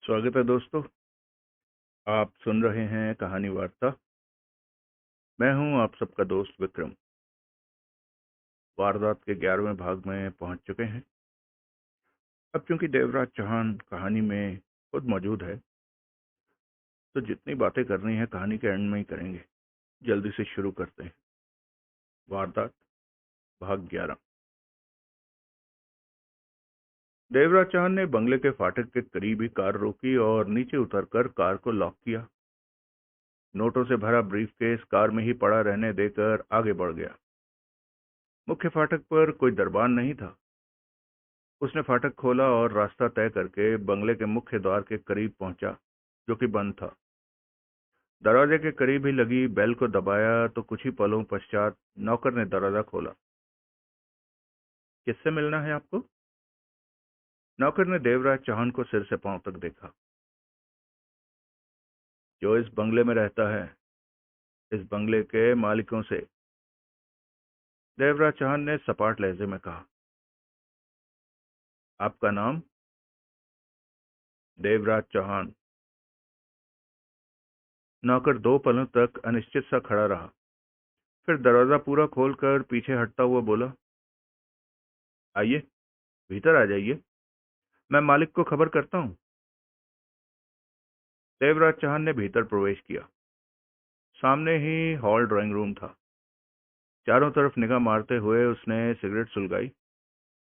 स्वागत है दोस्तों। आप सुन रहे हैं कहानी वार्ता। मैं हूं आप सबका दोस्त विक्रम। वारदात के 11वें भाग में पहुंच चुके हैं। अब क्योंकि देवराज चौहान कहानी में खुद मौजूद है, तो जितनी बातें करनी है कहानी के एंड में ही करेंगे। जल्दी से शुरू करते हैं। वारदात भाग 11। देवराज चौहान ने बंगले के फाटक के करीब ही कार रोकी और नीचे उतरकर कार को लॉक किया। नोटों से भरा ब्रीफकेस कार में ही पड़ा रहने देकर आगे बढ़ गया। मुख्य फाटक पर कोई दरबान नहीं था। उसने फाटक खोला और रास्ता तय करके बंगले के मुख्य द्वार के करीब पहुंचा, जो कि बंद था। दरवाजे के करीब ही लगी बेल को दबाया तो कुछ ही पलों पश्चात नौकर ने दरवाजा खोला। किससे मिलना है आपको? नौकर ने देवराज चौहान को सिर से पांव तक देखा। जो इस बंगले में रहता है, इस बंगले के मालिकों से, देवराज चौहान ने सपाट लहजे में कहा। आपका नाम? देवराज चौहान। नौकर 2 पलों तक अनिश्चित सा खड़ा रहा, फिर दरवाजा पूरा खोलकर पीछे हटता हुआ बोला, आइए, भीतर आ जाइए, मैं मालिक को खबर करता हूँ। देवराज चौहान ने भीतर प्रवेश किया। सामने ही हॉल ड्राइंग रूम था। चारों तरफ निगाह मारते हुए उसने सिगरेट सुलगाई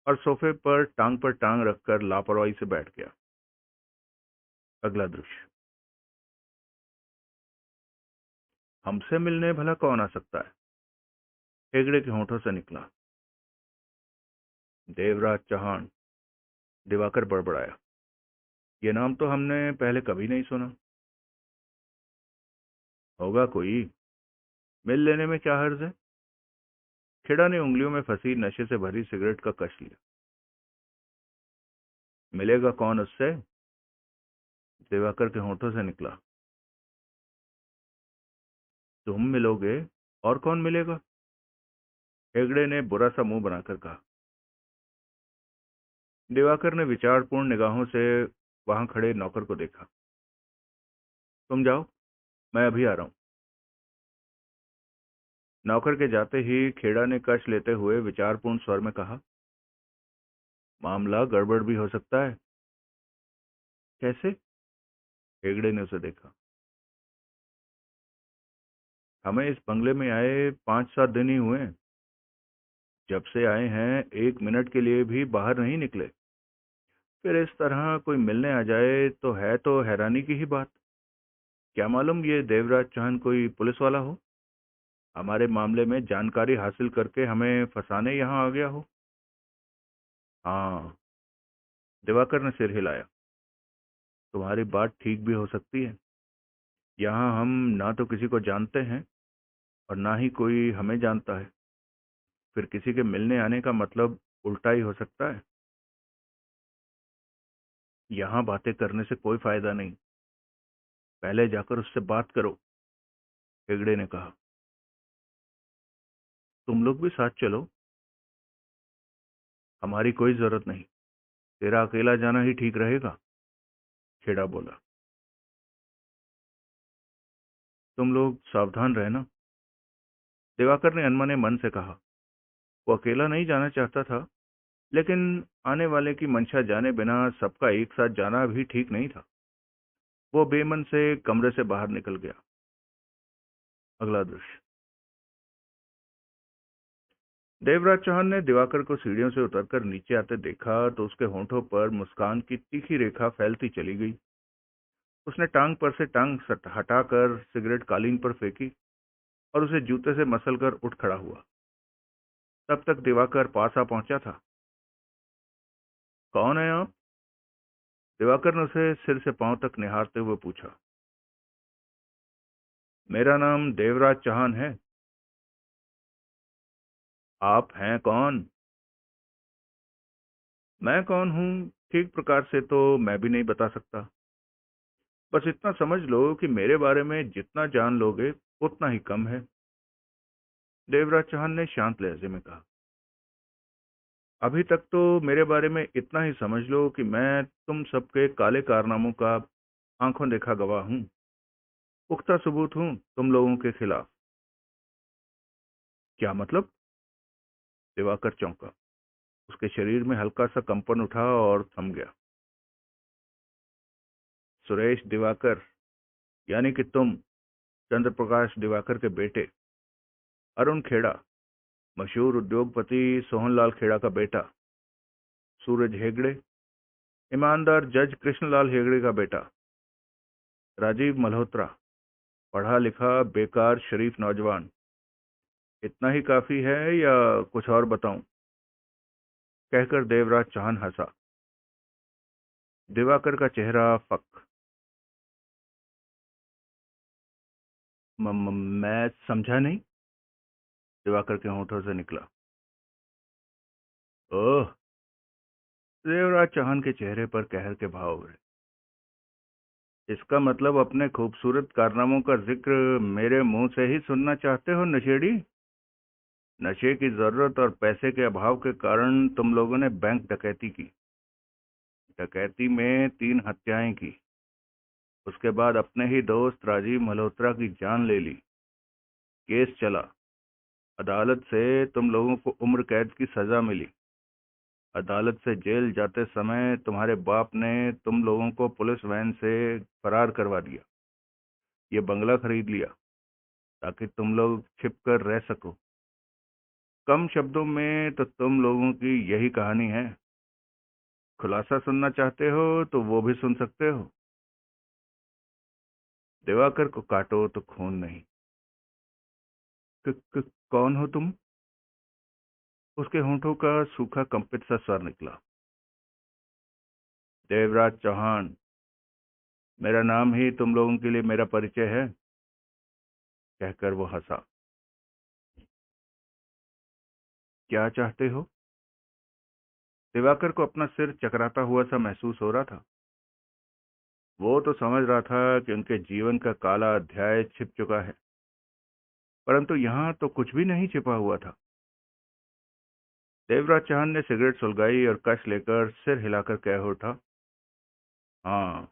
और सोफे पर टांग रखकर लापरवाही से बैठ गया। अगला दृश्य। हमसे मिलने भला कौन आ सकता है? हेगड़े के होंठों से निकला। देवराज चौहान। दिवाकर बड़बड़ाया। ये नाम तो हमने पहले कभी नहीं सुना। होगा कोई, मिल लेने में क्या हर्ज है? खेड़ा ने उंगलियों में फंसी नशे से भरी सिगरेट का कश लिया। मिलेगा कौन उससे? दिवाकर के होंठों से निकला। तुम मिलोगे, और कौन मिलेगा? हेगड़े ने बुरा सा मुंह बनाकर कहा। दिवाकर ने विचारपूर्ण निगाहों से वहां खड़े नौकर को देखा। तुम जाओ, मैं अभी आ रहा हूं। नौकर के जाते ही खेड़ा ने कश लेते हुए विचारपूर्ण स्वर में कहा, मामला गड़बड़ भी हो सकता है। कैसे? हेगड़े ने उसे देखा। हमें इस बंगले में आए 5-7 दिन ही हुए हैं। जब से आए हैं 1 मिनट के लिए भी बाहर नहीं निकले। फिर इस तरह कोई मिलने आ जाए तो हैरानी की ही बात। क्या मालूम ये देवराज चौहान कोई पुलिस वाला हो, हमारे मामले में जानकारी हासिल करके हमें फंसाने यहाँ आ गया हो। हाँ, दिवाकर ने सिर हिलाया। तुम्हारी बात ठीक भी हो सकती है। यहाँ हम ना तो किसी को जानते हैं और ना ही कोई हमें जानता है। फिर किसी के मिलने आने का मतलब उल्टा ही हो सकता है। यहाँ बातें करने से कोई फायदा नहीं, पहले जाकर उससे बात करो, हेगड़े ने कहा। तुम लोग भी साथ चलो। हमारी कोई जरूरत नहीं, तेरा अकेला जाना ही ठीक रहेगा, खेड़ा बोला। तुम लोग सावधान रहना, दिवाकर ने अनमने मन से कहा। वो अकेला नहीं जाना चाहता था, लेकिन आने वाले की मंशा जाने बिना सबका एक साथ जाना भी ठीक नहीं था। वो बेमन से कमरे से बाहर निकल गया। अगला दृश्य। देवराज चौहान ने दिवाकर को सीढ़ियों से उतरकर नीचे आते देखा तो उसके होंठों पर मुस्कान की तीखी रेखा फैलती चली गई। उसने टांग पर से हटाकर सिगरेट कालीन पर फेंकी और उसे जूते से मसलकर उठ खड़ा हुआ। तब तक दिवाकर पास आ पहुंचा था। कौन है आप? दिवाकर ने उसे सिर से पांव तक निहारते हुए पूछा। मेरा नाम देवराज चौहान है। आप हैं कौन? मैं कौन हूं, ठीक प्रकार से तो मैं भी नहीं बता सकता। बस इतना समझ लो कि मेरे बारे में जितना जान लोगे उतना ही कम है, देवराज चौहान ने शांत लहजे में कहा। अभी तक तो मेरे बारे में इतना ही समझ लो कि मैं तुम सबके काले कारनामों का आंखों देखा गवाह हूं। पुख्ता सबूत हूं तुम लोगों के खिलाफ। क्या मतलब? दिवाकर चौंका। उसके शरीर में हल्का सा कंपन उठा और थम गया। सुरेश दिवाकर, यानी कि तुम चंद्रप्रकाश दिवाकर के बेटे, अरुण खेड़ा, मशहूर उद्योगपति सोहनलाल खेड़ा का बेटा, सूरज हेगड़े, ईमानदार जज कृष्णलाल हेगड़े का बेटा, राजीव मल्होत्रा, पढ़ा लिखा बेकार शरीफ नौजवान। इतना ही काफी है या कुछ और बताऊं? कहकर देवराज चौहान हंसा। दिवाकर का चेहरा फक। मैं समझा नहीं। दिवाकर के होठों से निकला। ओह। देवराज चौहान के चेहरे पर कहर के भाव उभरे। इसका मतलब अपने खूबसूरत कारनामों का जिक्र मेरे मुंह से ही सुनना चाहते हो नशेड़ी? नशे की जरूरत और पैसे के अभाव के कारण तुम लोगों ने बैंक डकैती की। डकैती में 3 हत्याएं की। उसके बाद अपने ही दोस्त राजीव मल्होत्रा की जान ले ली। केस चला। अदालत से तुम लोगों को उम्र कैद की सजा मिली। अदालत से जेल जाते समय तुम्हारे बाप ने तुम लोगों को पुलिस वैन से फरार करवा दिया। ये बंगला खरीद लिया ताकि तुम लोग छिप कर रह सको। कम शब्दों में तो तुम लोगों की यही कहानी है। खुलासा सुनना चाहते हो तो वो भी सुन सकते हो। दिवाकर को काटो तो खून नहीं। कौन हो तुम? उसके होंठों का सूखा कंपित सा स्वर निकला। देवराज चौहान। मेरा नाम ही तुम लोगों के लिए मेरा परिचय है। कहकर वो हंसा। क्या चाहते हो? दिवाकर को अपना सिर चकराता हुआ सा महसूस हो रहा था। वो तो समझ रहा था कि उनके जीवन का काला अध्याय छिप चुका है, परंतु यहाँ तो कुछ भी नहीं छिपा हुआ था। देवराज चौहान ने सिगरेट सुलगाई और कश लेकर सिर हिलाकर कह उठा, हाँ,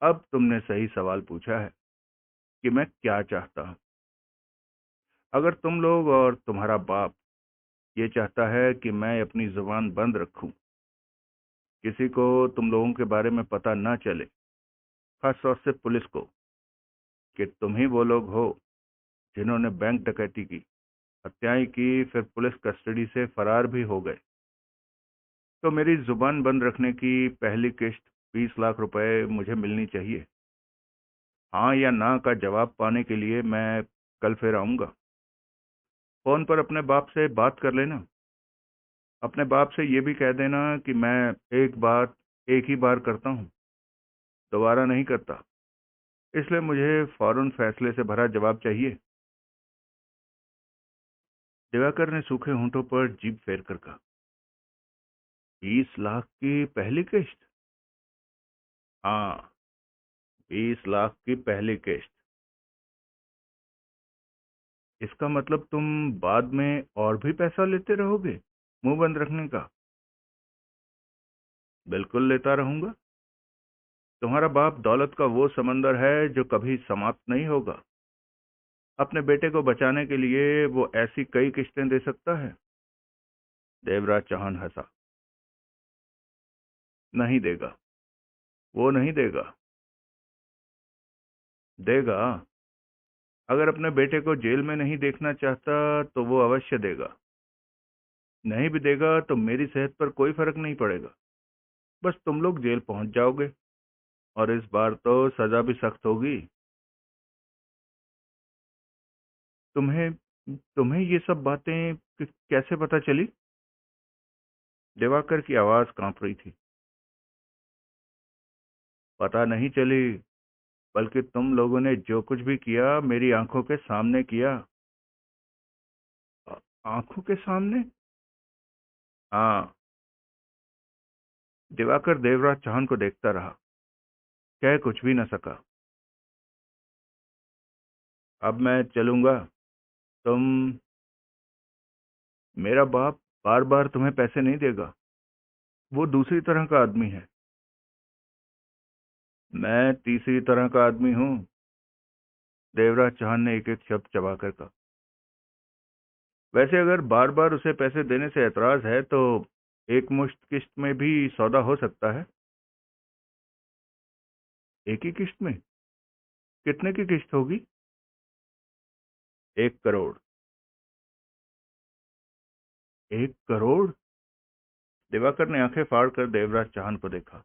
अब तुमने सही सवाल पूछा है कि मैं क्या चाहता हूँ। अगर तुम लोग और तुम्हारा बाप ये चाहता है कि मैं अपनी जुबान बंद रखूं, किसी को तुम लोगों के बारे में पता ना चले, खास तौर से पुलिस को, कि तुम ही वो लोग हो जिन्होंने बैंक डकैती की, हत्याएं की, फिर पुलिस कस्टडी से फरार भी हो गए, तो मेरी जुबान बंद रखने की पहली किश्त 20 लाख रुपए मुझे मिलनी चाहिए। हाँ या ना का जवाब पाने के लिए मैं कल फिर आऊंगा। फोन पर अपने बाप से बात कर लेना। अपने बाप से ये भी कह देना कि मैं एक बात एक ही बार करता हूँ, दोबारा नहीं करता, इसलिए मुझे फौरन फैसले से भरा जवाब चाहिए। दिवाकर ने सूखे होंठों पर जीभ फेर कर कहा, 20 लाख की पहली किश्त? हाँ, 20 लाख की पहली किश्त। इसका मतलब तुम बाद में और भी पैसा लेते रहोगे मुंह बंद रखने का? बिल्कुल लेता रहूंगा। तुम्हारा बाप दौलत का वो समंदर है जो कभी समाप्त नहीं होगा। अपने बेटे को बचाने के लिए वो ऐसी कई किस्तें दे सकता है। देवराज चौहान हंसा। नहीं देगा। वो नहीं देगा। देगा। अगर अपने बेटे को जेल में नहीं देखना चाहता तो वो अवश्य देगा। नहीं भी देगा तो मेरी सेहत पर कोई फर्क नहीं पड़ेगा। बस तुम लोग जेल पहुंच जाओगे, और इस बार तो सजा भी सख्त होगी। तुम्हें तुम्हें ये सब बातें कैसे पता चली? दिवाकर की आवाज कांप रही थी। पता नहीं चली, बल्कि तुम लोगों ने जो कुछ भी किया मेरी आंखों के सामने किया। आ- आंखों के सामने? हाँ। दिवाकर देवराज चौहान को देखता रहा, कह कुछ भी न सका। अब मैं चलूंगा। तुम मेरा बाप बार बार तुम्हें पैसे नहीं देगा। वो दूसरी तरह का आदमी है। मैं तीसरी तरह का आदमी हूँ। देवराज चौहान ने एक एक शब्द चबाकर कहा। वैसे अगर बार बार उसे पैसे देने से ऐतराज है तो एक मुश्त किश्त में भी सौदा हो सकता है। एक ही किश्त में? कितने की किश्त होगी? 1 करोड़। 1 करोड़? दिवाकर ने आंखें फाड़कर देवराज चौहान को देखा।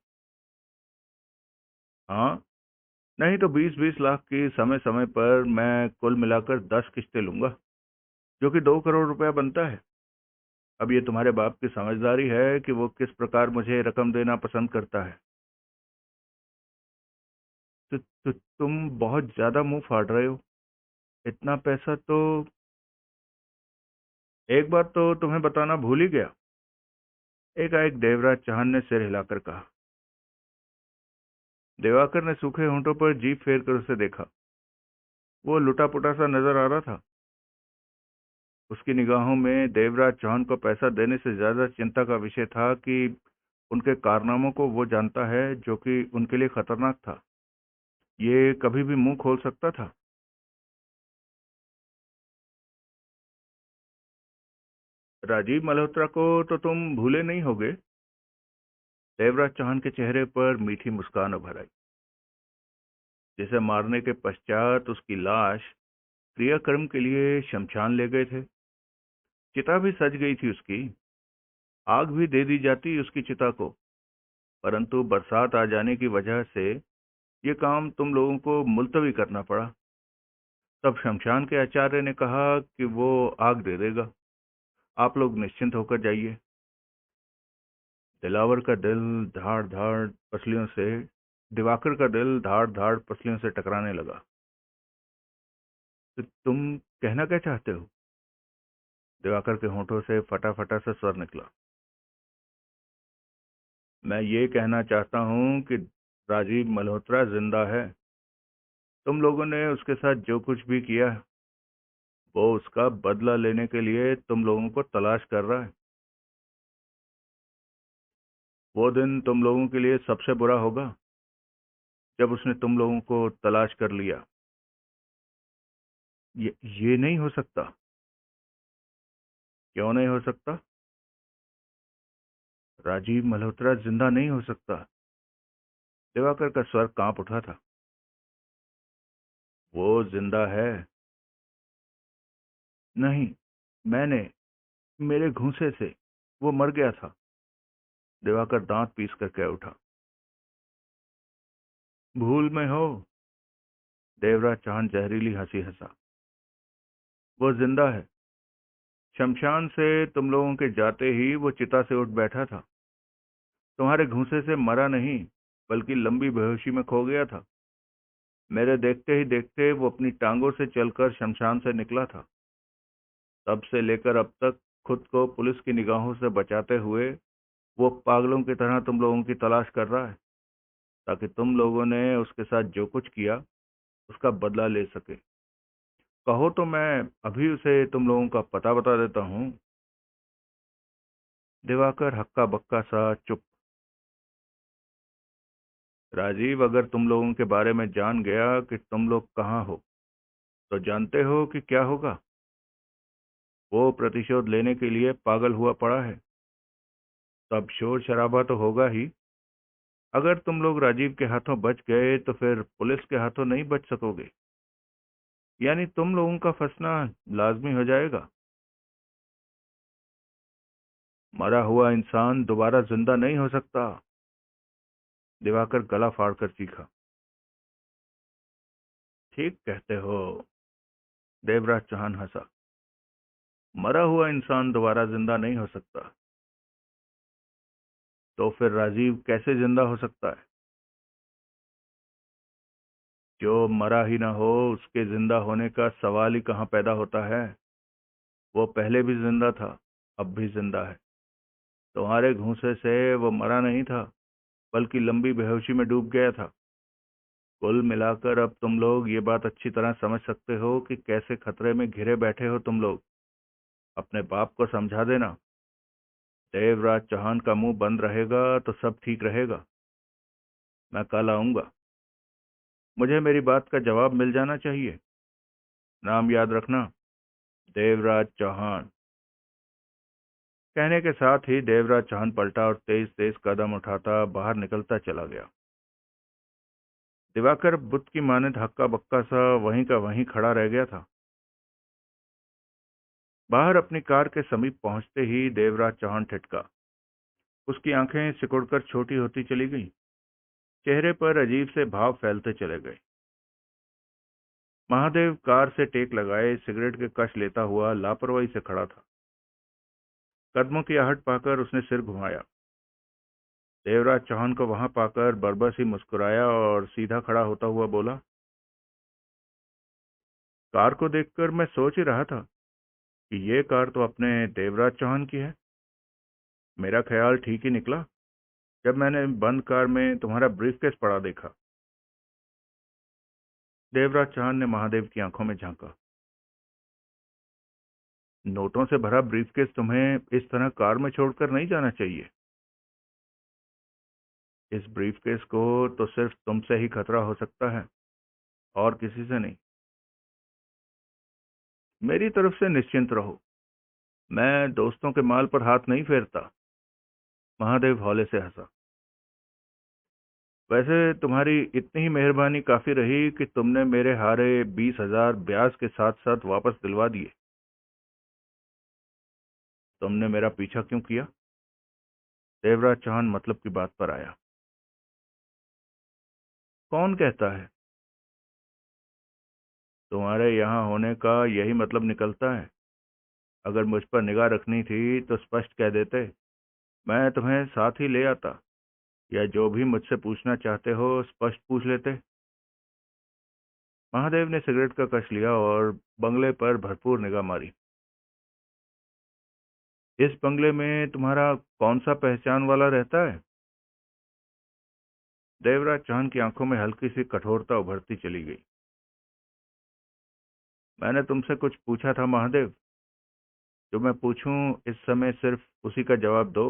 हाँ, नहीं तो 20-20 लाख की समय समय पर मैं कुल मिलाकर 10 किश्तें लूंगा, जो कि 2 करोड़ रुपया बनता है। अब ये तुम्हारे बाप की समझदारी है कि वो किस प्रकार मुझे रकम देना पसंद करता है। तुम बहुत ज्यादा मुंह फाड़ रहे हो। इतना पैसा तो। एक बात तो तुम्हें बताना भूल ही गया। एकाएक देवराज चौहान ने सिर हिलाकर कहा। दिवाकर ने सूखे होंठों पर जीभ फेर कर उसे देखा। वो लुटा पुटा सा नजर आ रहा था। उसकी निगाहों में देवराज चौहान को पैसा देने से ज्यादा चिंता का विषय था कि उनके कारनामों को वो जानता है, जो कि उनके लिए खतरनाक था। ये कभी भी मुंह खोल सकता था। राजीव मल्होत्रा को तो तुम भूले नहीं होगे? देवराज चौहान के चेहरे पर मीठी मुस्कान उभर आई। जिसे मारने के पश्चात उसकी लाश क्रियाक्रम के लिए शमशान ले गए थे। चिता भी सज गई थी उसकी। आग भी दे दी जाती उसकी चिता को, परंतु बरसात आ जाने की वजह से ये काम तुम लोगों को मुलतवी करना पड़ा। तब शमशान के आचार्य ने कहा कि वो आग दे देगा, आप लोग निश्चिंत होकर जाइए। दिलावर का दिल धाड़ धाड़ पसलियों से दिवाकर का दिल धाड़ धाड़ पसलियों से टकराने लगा। तो तुम कहना क्या चाहते हो? दिवाकर के होंठों से फटा फटा सा स्वर निकला। मैं ये कहना चाहता हूँ कि राजीव मल्होत्रा जिंदा है। तुम लोगों ने उसके साथ जो कुछ भी किया, वो उसका बदला लेने के लिए तुम लोगों को तलाश कर रहा है। वो दिन तुम लोगों के लिए सबसे बुरा होगा, जब उसने तुम लोगों को तलाश कर लिया। ये नहीं हो सकता। क्यों नहीं हो सकता? राजीव मल्होत्रा जिंदा नहीं हो सकता। दिवाकर का स्वर कांप उठा था। वो जिंदा है। नहीं, मैंने मेरे घूंसे से वो मर गया था। दिवाकर दांत पीस कर कह उठा। भूल में हो? देवराज चौहान जहरीली हंसी हंसा। वो जिंदा है। शमशान से तुम लोगों के जाते ही वो चिता से उठ बैठा था। तुम्हारे घूंसे से मरा नहीं, बल्कि लंबी बेहोशी में खो गया था। मेरे देखते ही देखते वो अपनी टांगों से चलकर शमशान से निकला था। तब से लेकर अब तक खुद को पुलिस की निगाहों से बचाते हुए वो पागलों की तरह तुम लोगों की तलाश कर रहा है, ताकि तुम लोगों ने उसके साथ जो कुछ किया उसका बदला ले सके। कहो तो मैं अभी उसे तुम लोगों का पता बता देता हूँ। दिवाकर हक्का बक्का सा चुप। राजीव अगर तुम लोगों के बारे में जान गया कि तुम लोग कहाँ हो, तो जानते हो कि क्या होगा? वो प्रतिशोध लेने के लिए पागल हुआ पड़ा है। तब शोर शराबा तो होगा ही। अगर तुम लोग राजीव के हाथों बच गए तो फिर पुलिस के हाथों नहीं बच सकोगे। यानी तुम लोगों का फंसना लाजमी हो जाएगा। मरा हुआ इंसान दोबारा जिंदा नहीं हो सकता। दिवाकर गला फाड़कर चीखा। ठीक कहते हो। देवराज चौहान हंसा। मरा हुआ इंसान दोबारा जिंदा नहीं हो सकता। तो फिर राजीव कैसे जिंदा हो सकता है? जो मरा ही ना हो, उसके जिंदा होने का सवाल ही कहाँ पैदा होता है। वो पहले भी जिंदा था, अब भी जिंदा है। तुम्हारे घूंसे से वो मरा नहीं था, बल्कि लंबी बेहोशी में डूब गया था। कुल मिलाकर अब तुम लोग ये बात अच्छी तरह समझ सकते हो कि कैसे खतरे में घिरे बैठे हो तुम लोग। अपने बाप को समझा देना। देवराज चौहान का मुंह बंद रहेगा तो सब ठीक रहेगा। मैं कल आऊंगा। मुझे मेरी बात का जवाब मिल जाना चाहिए। नाम याद रखना, देवराज चौहान। कहने के साथ ही देवराज चौहान पलटा और तेज तेज कदम उठाता बाहर निकलता चला गया। दिवाकर बुद्ध की माने हक्का बक्का सा वहीं का वहीं खड़ा रह गया था। बाहर अपनी कार के समीप पहुंचते ही देवराज चौहान ठिठका। उसकी आंखें सिकुड़कर छोटी होती चली गईं। चेहरे पर अजीब से भाव फैलते चले गए। महादेव कार से टेक लगाए सिगरेट के कश लेता हुआ लापरवाही से खड़ा था। कदमों की आहट पाकर उसने सिर घुमाया। देवराज चौहान को वहां पाकर बरबस ही मुस्कुराया और सीधा खड़ा होता हुआ बोला, कार को देखकर मैं सोच ही रहा था कि ये कार तो अपने देवराज चौहान की है। मेरा ख्याल ठीक ही निकला जब मैंने बंद कार में तुम्हारा ब्रीफकेस पड़ा देखा। देवराज चौहान ने महादेव की आंखों में झांका। नोटों से भरा ब्रीफकेस तुम्हें इस तरह कार में छोड़कर नहीं जाना चाहिए। इस ब्रीफकेस को तो सिर्फ तुमसे ही खतरा हो सकता है और किसी से नहीं। मेरी तरफ से निश्चिंत रहो, मैं दोस्तों के माल पर हाथ नहीं फेरता। महादेव हौले से हंसा। वैसे तुम्हारी इतनी ही मेहरबानी काफी रही कि तुमने मेरे हारे 20,000 ब्याज के साथ साथ वापस दिलवा दिए। तुमने मेरा पीछा क्यों किया? देवराज चौहान मतलब की बात पर आया। कौन कहता है? तुम्हारे यहाँ होने का यही मतलब निकलता है। अगर मुझ पर निगाह रखनी थी तो स्पष्ट कह देते, मैं तुम्हें साथ ही ले आता, या जो भी मुझसे पूछना चाहते हो स्पष्ट पूछ लेते। महादेव ने सिगरेट का कश लिया और बंगले पर भरपूर निगाह मारी। इस बंगले में तुम्हारा कौन सा पहचान वाला रहता है? देवराज चौहान की आंखों में हल्की सी कठोरता उभरती चली गई। मैंने तुमसे कुछ पूछा था महादेव। जो मैं पूछूं इस समय सिर्फ उसी का जवाब दो।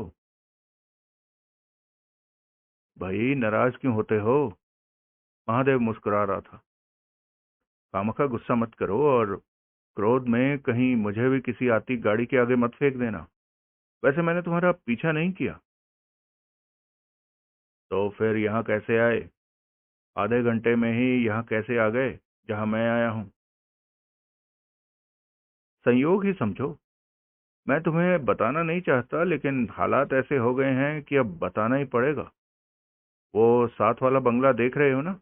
भाई नाराज क्यों होते हो? महादेव मुस्कुरा रहा था। खामखा गुस्सा मत करो और क्रोध में कहीं मुझे भी किसी आती गाड़ी के आगे मत फेंक देना। वैसे मैंने तुम्हारा पीछा नहीं किया। तो फिर यहाँ कैसे आए? आधे घंटे में ही यहाँ कैसे आ गए जहाँ मैं आया हूँ? संयोग ही समझो। मैं तुम्हें बताना नहीं चाहता लेकिन हालात ऐसे हो गए हैं कि अब बताना ही पड़ेगा। वो साथ वाला बंगला देख रहे हो ना,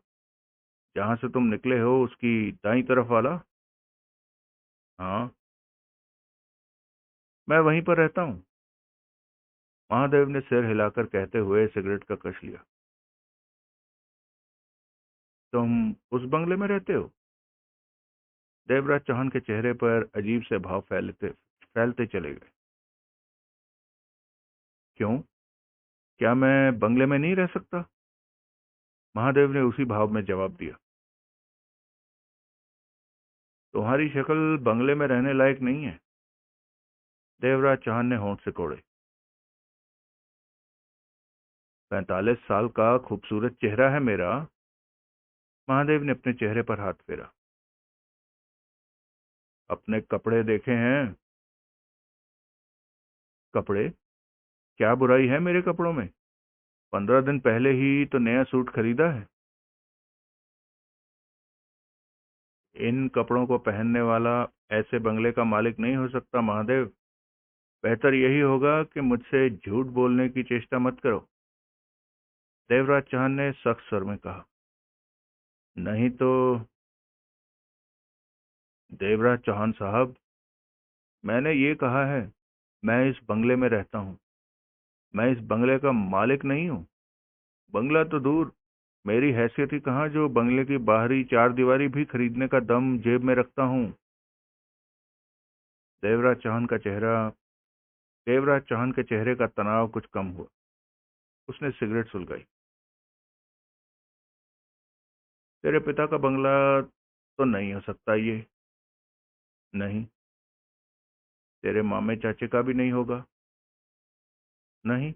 जहाँ से तुम निकले हो उसकी दाईं तरफ वाला? हाँ, मैं वहीं पर रहता हूँ। महादेव ने सिर हिलाकर कहते हुए सिगरेट का कश लिया। तुम उस बंगले में रहते हो? देवराज चौहान के चेहरे पर अजीब से भाव फैलते फैलते चले गए। क्यों? क्या मैं बंगले में नहीं रह सकता? महादेव ने उसी भाव में जवाब दिया। तुम्हारी शक्ल बंगले में रहने लायक नहीं है। देवराज चौहान ने होंठ सिकोड़े। 45 साल का खूबसूरत चेहरा है मेरा। महादेव ने अपने चेहरे पर हाथ फेरा। अपने कपड़े देखे हैं? कपड़े? क्या बुराई है मेरे कपड़ों में? 15 दिन पहले ही तो नया सूट खरीदा है। इन कपड़ों को पहनने वाला ऐसे बंगले का मालिक नहीं हो सकता महादेव। बेहतर यही होगा कि मुझसे झूठ बोलने की चेष्टा मत करो। देवराज चौहान ने सख्त स्वर में कहा। नहीं तो? देवराज चौहान साहब, मैंने ये कहा है, मैं इस बंगले में रहता हूँ। मैं इस बंगले का मालिक नहीं हूँ। बंगला तो दूर, मेरी हैसियत ही कहाँ जो बंगले की बाहरी चार दीवारी भी खरीदने का दम जेब में रखता हूँ। देवराज चौहान का चेहरा देवराज चौहान के चेहरे का तनाव कुछ कम हुआ। उसने सिगरेट सुलगाई। तेरे पिता का बंगला तो नहीं हो सकता ये। नहीं। तेरे मामे चाचे का भी नहीं होगा। नहीं,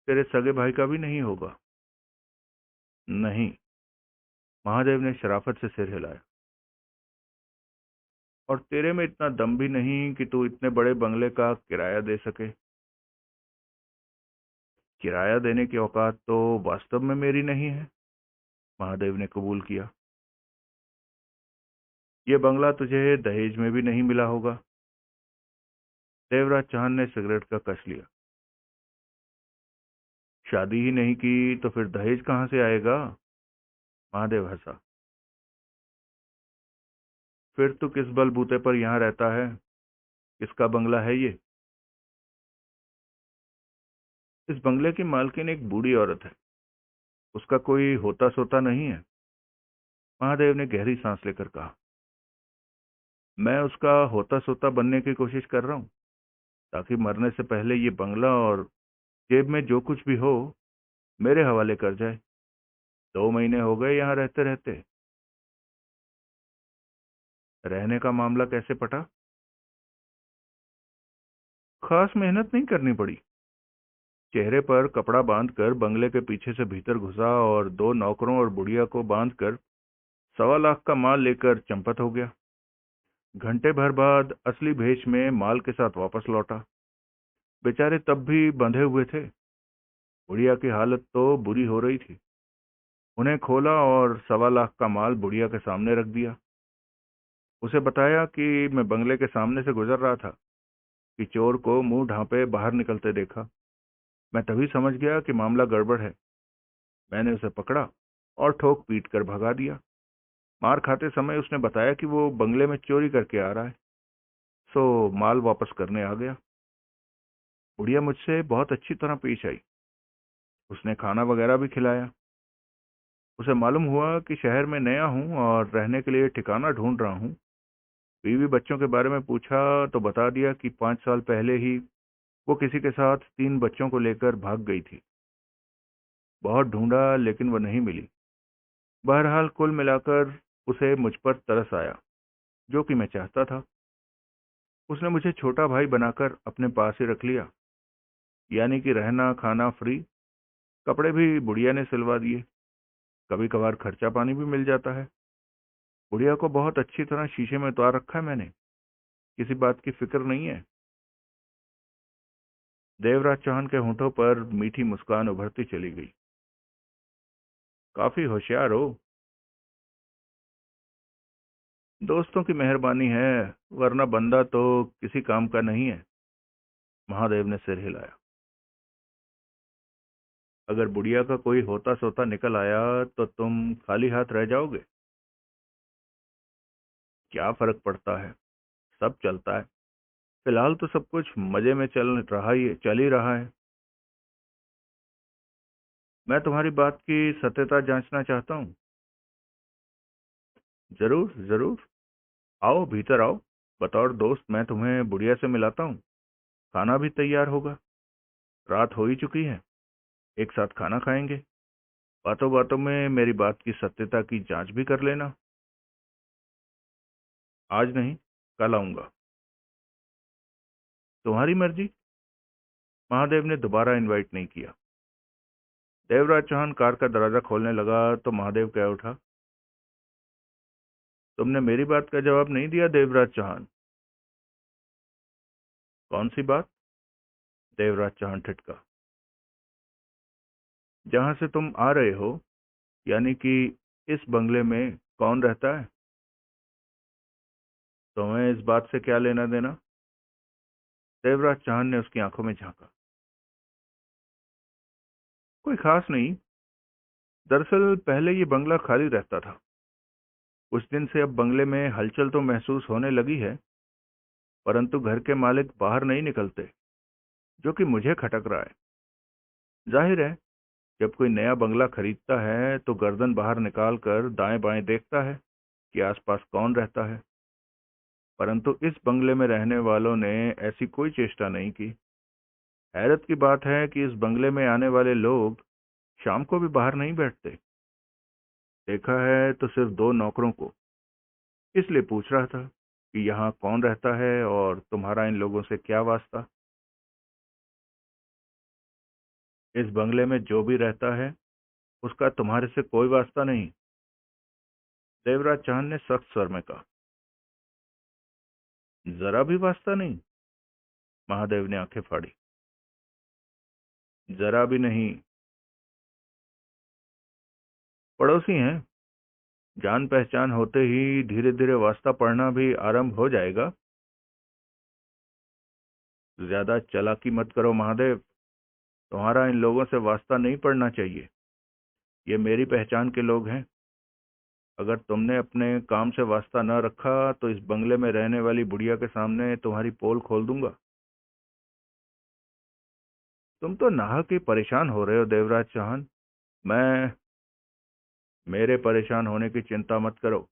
तेरे सगे भाई का भी नहीं होगा। नहीं। महादेव ने शराफत से सिर हिलाया। और तेरे में इतना दम भी नहीं कि तू इतने बड़े बंगले का किराया दे सके। किराया देने की औकात तो वास्तव में मेरी नहीं है, महादेव ने कबूल किया। ये बंगला तुझे दहेज में भी नहीं मिला होगा। देवराज चौहान ने सिगरेट का कश लिया। शादी ही नहीं की तो फिर दहेज कहाँ से आएगा? महादेव हंसा। फिर तू किस बलबूते पर यहाँ रहता है? किसका बंगला है ये? इस बंगले की मालकिन एक बूढ़ी औरत है। उसका कोई होता सोता नहीं है। महादेव ने गहरी सांस लेकर कहा। मैं उसका होता सोता बनने की कोशिश कर रहा हूँ, ताकि मरने से पहले ये बंगला और जेब में जो कुछ भी हो मेरे हवाले कर जाए। 2 महीने हो गए यहाँ रहते रहते। रहने का मामला कैसे पटा? खास मेहनत नहीं करनी पड़ी। चेहरे पर कपड़ा बांधकर बंगले के पीछे से भीतर घुसा और 2 नौकरों और बुढ़िया को बांधकर 1.25 लाख का माल लेकर चंपत हो गया। घंटे भर बाद असली भेष में माल के साथ वापस लौटा। बेचारे तब भी बंधे हुए थे। बुढ़िया की हालत तो बुरी हो रही थी। उन्हें खोला और 1.25 लाख का माल बुढ़िया के सामने रख दिया। उसे बताया कि मैं बंगले के सामने से गुजर रहा था कि चोर को मुंह ढांपे बाहर निकलते देखा। मैं तभी समझ गया कि मामला गड़बड़ है। मैंने उसे पकड़ा और ठोक पीट कर भगा दिया। मार खाते समय उसने बताया कि वो बंगले में चोरी करके आ रहा है, सो माल वापस करने आ गया। बुढ़िया मुझसे बहुत अच्छी तरह पेश आई। उसने खाना वगैरह भी खिलाया। उसे मालूम हुआ कि शहर में नया हूँ और रहने के लिए ठिकाना ढूंढ रहा हूँ। बीवी बच्चों के बारे में पूछा तो बता दिया कि 5 साल पहले ही वो किसी के साथ 3 बच्चों को लेकर भाग गई थी। बहुत ढूंढा लेकिन वो नहीं मिली। बहरहाल कुल मिलाकर उसे मुझ पर तरस आया, जो कि मैं चाहता था। उसने मुझे छोटा भाई बनाकर अपने पास ही रख लिया। यानी कि रहना खाना फ्री, कपड़े भी बुढ़िया ने सिलवा दिए। कभी कभार खर्चा पानी भी मिल जाता है। बुढ़िया को बहुत अच्छी तरह शीशे में उतार रखा है मैंने। किसी बात की फिक्र नहीं है। देवराज चौहान के होंठों पर मीठी मुस्कान उभरती चली गई। काफी होशियार हो। दोस्तों की मेहरबानी है, वरना बंदा तो किसी काम का नहीं है। महादेव ने सिर हिलाया। अगर बुढ़िया का कोई होता सोता निकल आया तो तुम खाली हाथ रह जाओगे? क्या फर्क पड़ता है, सब चलता है। फिलहाल तो सब कुछ मजे में चल ही रहा है। मैं तुम्हारी बात की सत्यता जांचना चाहता हूँ। जरूर जरूर। आओ भीतर आओ। बतौर दोस्त मैं तुम्हें बुढ़िया से मिलाता हूँ। खाना भी तैयार होगा। रात हो ही चुकी है। एक साथ खाना खाएंगे। बातों बातों में मेरी बात की सत्यता की जांच भी कर लेना। आज नहीं, कल आऊंगा। तुम्हारी मर्जी। महादेव ने दोबारा इनवाइट नहीं किया। देवराज चौहान कार का दरवाजा खोलने लगा तो महादेव कह उठा। तुमने मेरी बात का जवाब नहीं दिया देवराज चौहान। कौन सी बात? देवराज चौहान ठिठका। जहां से तुम आ रहे हो, यानी कि इस बंगले में कौन रहता है? तुम्हें इस बात से क्या लेना देना? देवराज चौहान ने उसकी आंखों में झांका। कोई खास नहीं। दरअसल पहले ये बंगला खाली रहता था। कुछ दिन से अब बंगले में हलचल तो महसूस होने लगी है, परंतु घर के मालिक बाहर नहीं निकलते, जो कि मुझे खटक रहा है। जाहिर है, जब कोई नया बंगला खरीदता है तो गर्दन बाहर निकाल कर दाएं बाएं देखता है कि आसपास कौन रहता है। परंतु इस बंगले में रहने वालों ने ऐसी कोई चेष्टा नहीं की। हैरत की बात है कि इस बंगले में आने वाले लोग शाम को भी बाहर नहीं बैठते। देखा है तो सिर्फ 2 नौकरों को। इसलिए पूछ रहा था कि यहाँ कौन रहता है और तुम्हारा इन लोगों से क्या वास्ता। इस बंगले में जो भी रहता है उसका तुम्हारे से कोई वास्ता नहीं, देवराज चौहान ने सख्त स्वर में कहा। जरा भी वास्ता नहीं? महादेव ने आंखें फाड़ी। जरा भी नहीं। पड़ोसी हैं, जान पहचान होते ही धीरे धीरे वास्ता पड़ना भी आरंभ हो जाएगा। ज्यादा चालाकी मत करो महादेव, तुम्हारा इन लोगों से वास्ता नहीं पड़ना चाहिए। ये मेरी पहचान के लोग हैं। अगर तुमने अपने काम से वास्ता न रखा तो इस बंगले में रहने वाली बुढ़िया के सामने तुम्हारी पोल खोल दूंगा। तुम तो नाहक ही परेशान हो रहे हो देवराज चौहान। मैं मेरे परेशान होने की चिंता मत करो।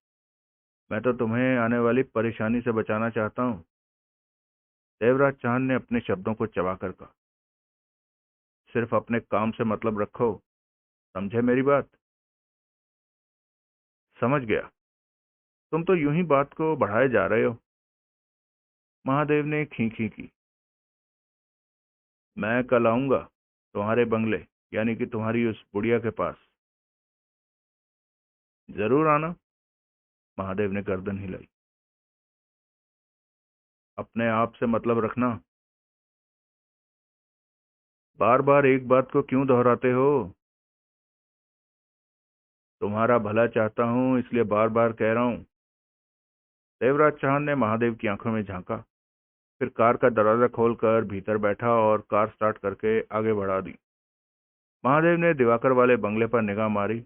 मैं तो तुम्हें आने वाली परेशानी से बचाना चाहता हूँ। देवराज चौहान ने अपने शब्दों को चबाकर कहा। सिर्फ अपने काम से मतलब रखो, समझे मेरी बात? समझ गया। तुम तो यूं ही बात को बढ़ाए जा रहे हो। महादेव ने खींची की। मैं कल आऊंगा तुम्हारे बंगले, यानी कि तुम्हारी उस बुढ़िया के पास। जरूर आना। महादेव ने गर्दन हिलाई। अपने आप से मतलब रखना। बार बार एक बात को क्यों दोहराते हो? तुम्हारा भला चाहता हूं इसलिए बार बार कह रहा हूं। देवराज चौहान ने महादेव की आंखों में झांका, फिर कार का दरवाजा खोलकर भीतर बैठा और कार स्टार्ट करके आगे बढ़ा दी। महादेव ने दिवाकर वाले बंगले पर निगाह मारी,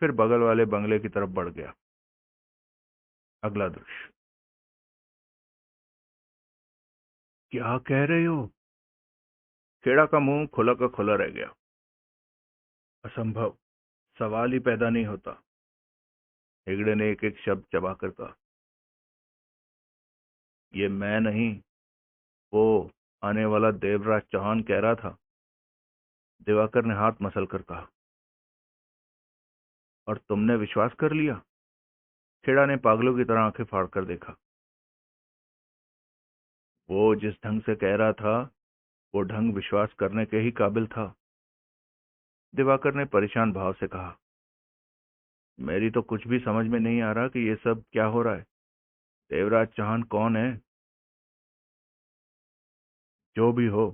फिर बगल वाले बंगले की तरफ बढ़ गया। अगला दृश्य। क्या कह रहे हो? खेड़ा का मुंह खुला का खुला रह गया। असंभव, सवाल ही पैदा नहीं होता। हेगड़े ने एक एक शब्द चबाकर कहा। ये मैं नहीं, वो आने वाला देवराज चौहान कह रहा था। दिवाकर ने हाथ मसल कर कहा। और तुमने विश्वास कर लिया? खेड़ा ने पागलों की तरह आंखें फाड़कर देखा। वो जिस ढंग से कह रहा था वो ढंग विश्वास करने के ही काबिल था। दिवाकर ने परेशान भाव से कहा। मेरी तो कुछ भी समझ में नहीं आ रहा कि ये सब क्या हो रहा है। देवराज चौहान कौन है? जो भी हो।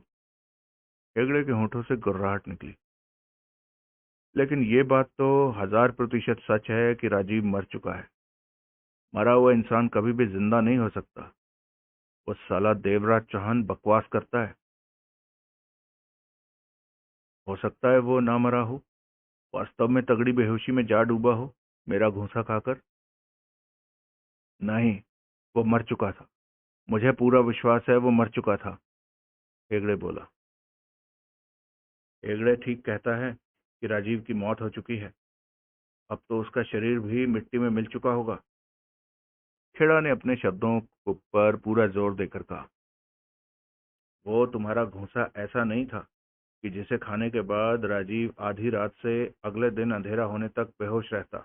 हेगड़े के होंठों से गुर्राहट निकली। लेकिन ये बात तो 1000% सच है कि राजीव मर चुका है। मरा हुआ इंसान कभी भी जिंदा नहीं हो सकता। वो साला देवराज चौहान बकवास करता है। हो सकता है वो ना मरा हो, वास्तव में तगड़ी बेहोशी में जा डूबा हो, मेरा घूंसा खाकर। नहीं, वो मर चुका था। मुझे पूरा विश्वास है वो मर चुका था। हेगड़े बोला। हेगड़े ठीक कहता है कि राजीव की मौत हो चुकी है। अब तो उसका शरीर भी मिट्टी में मिल चुका होगा। खेड़ा ने अपने शब्दों पर पूरा जोर देकर कहा। वो तुम्हारा घूंसा ऐसा नहीं था कि जिसे खाने के बाद राजीव आधी रात से अगले दिन अंधेरा होने तक बेहोश रहता।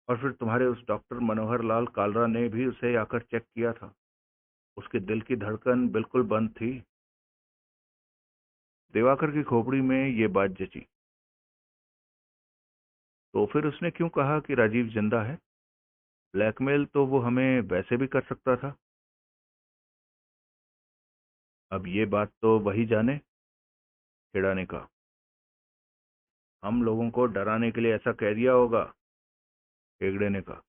और फिर तुम्हारे उस डॉक्टर मनोहर लाल कालरा ने भी उसे आकर चेक किया था। उसके दिल की धड़कन बिल्कुल बंद थी। दिवाकर की खोपड़ी में ये बात जची। तो फिर उसने क्यों कहा कि राजीव जिंदा है? ब्लैकमेल तो वो हमें वैसे भी कर सकता था। अब ये बात तो वही जाने, खेड़ा ने कहा। हम लोगों को डराने के लिए ऐसा कह दिया होगा, हेगड़े ने कहा।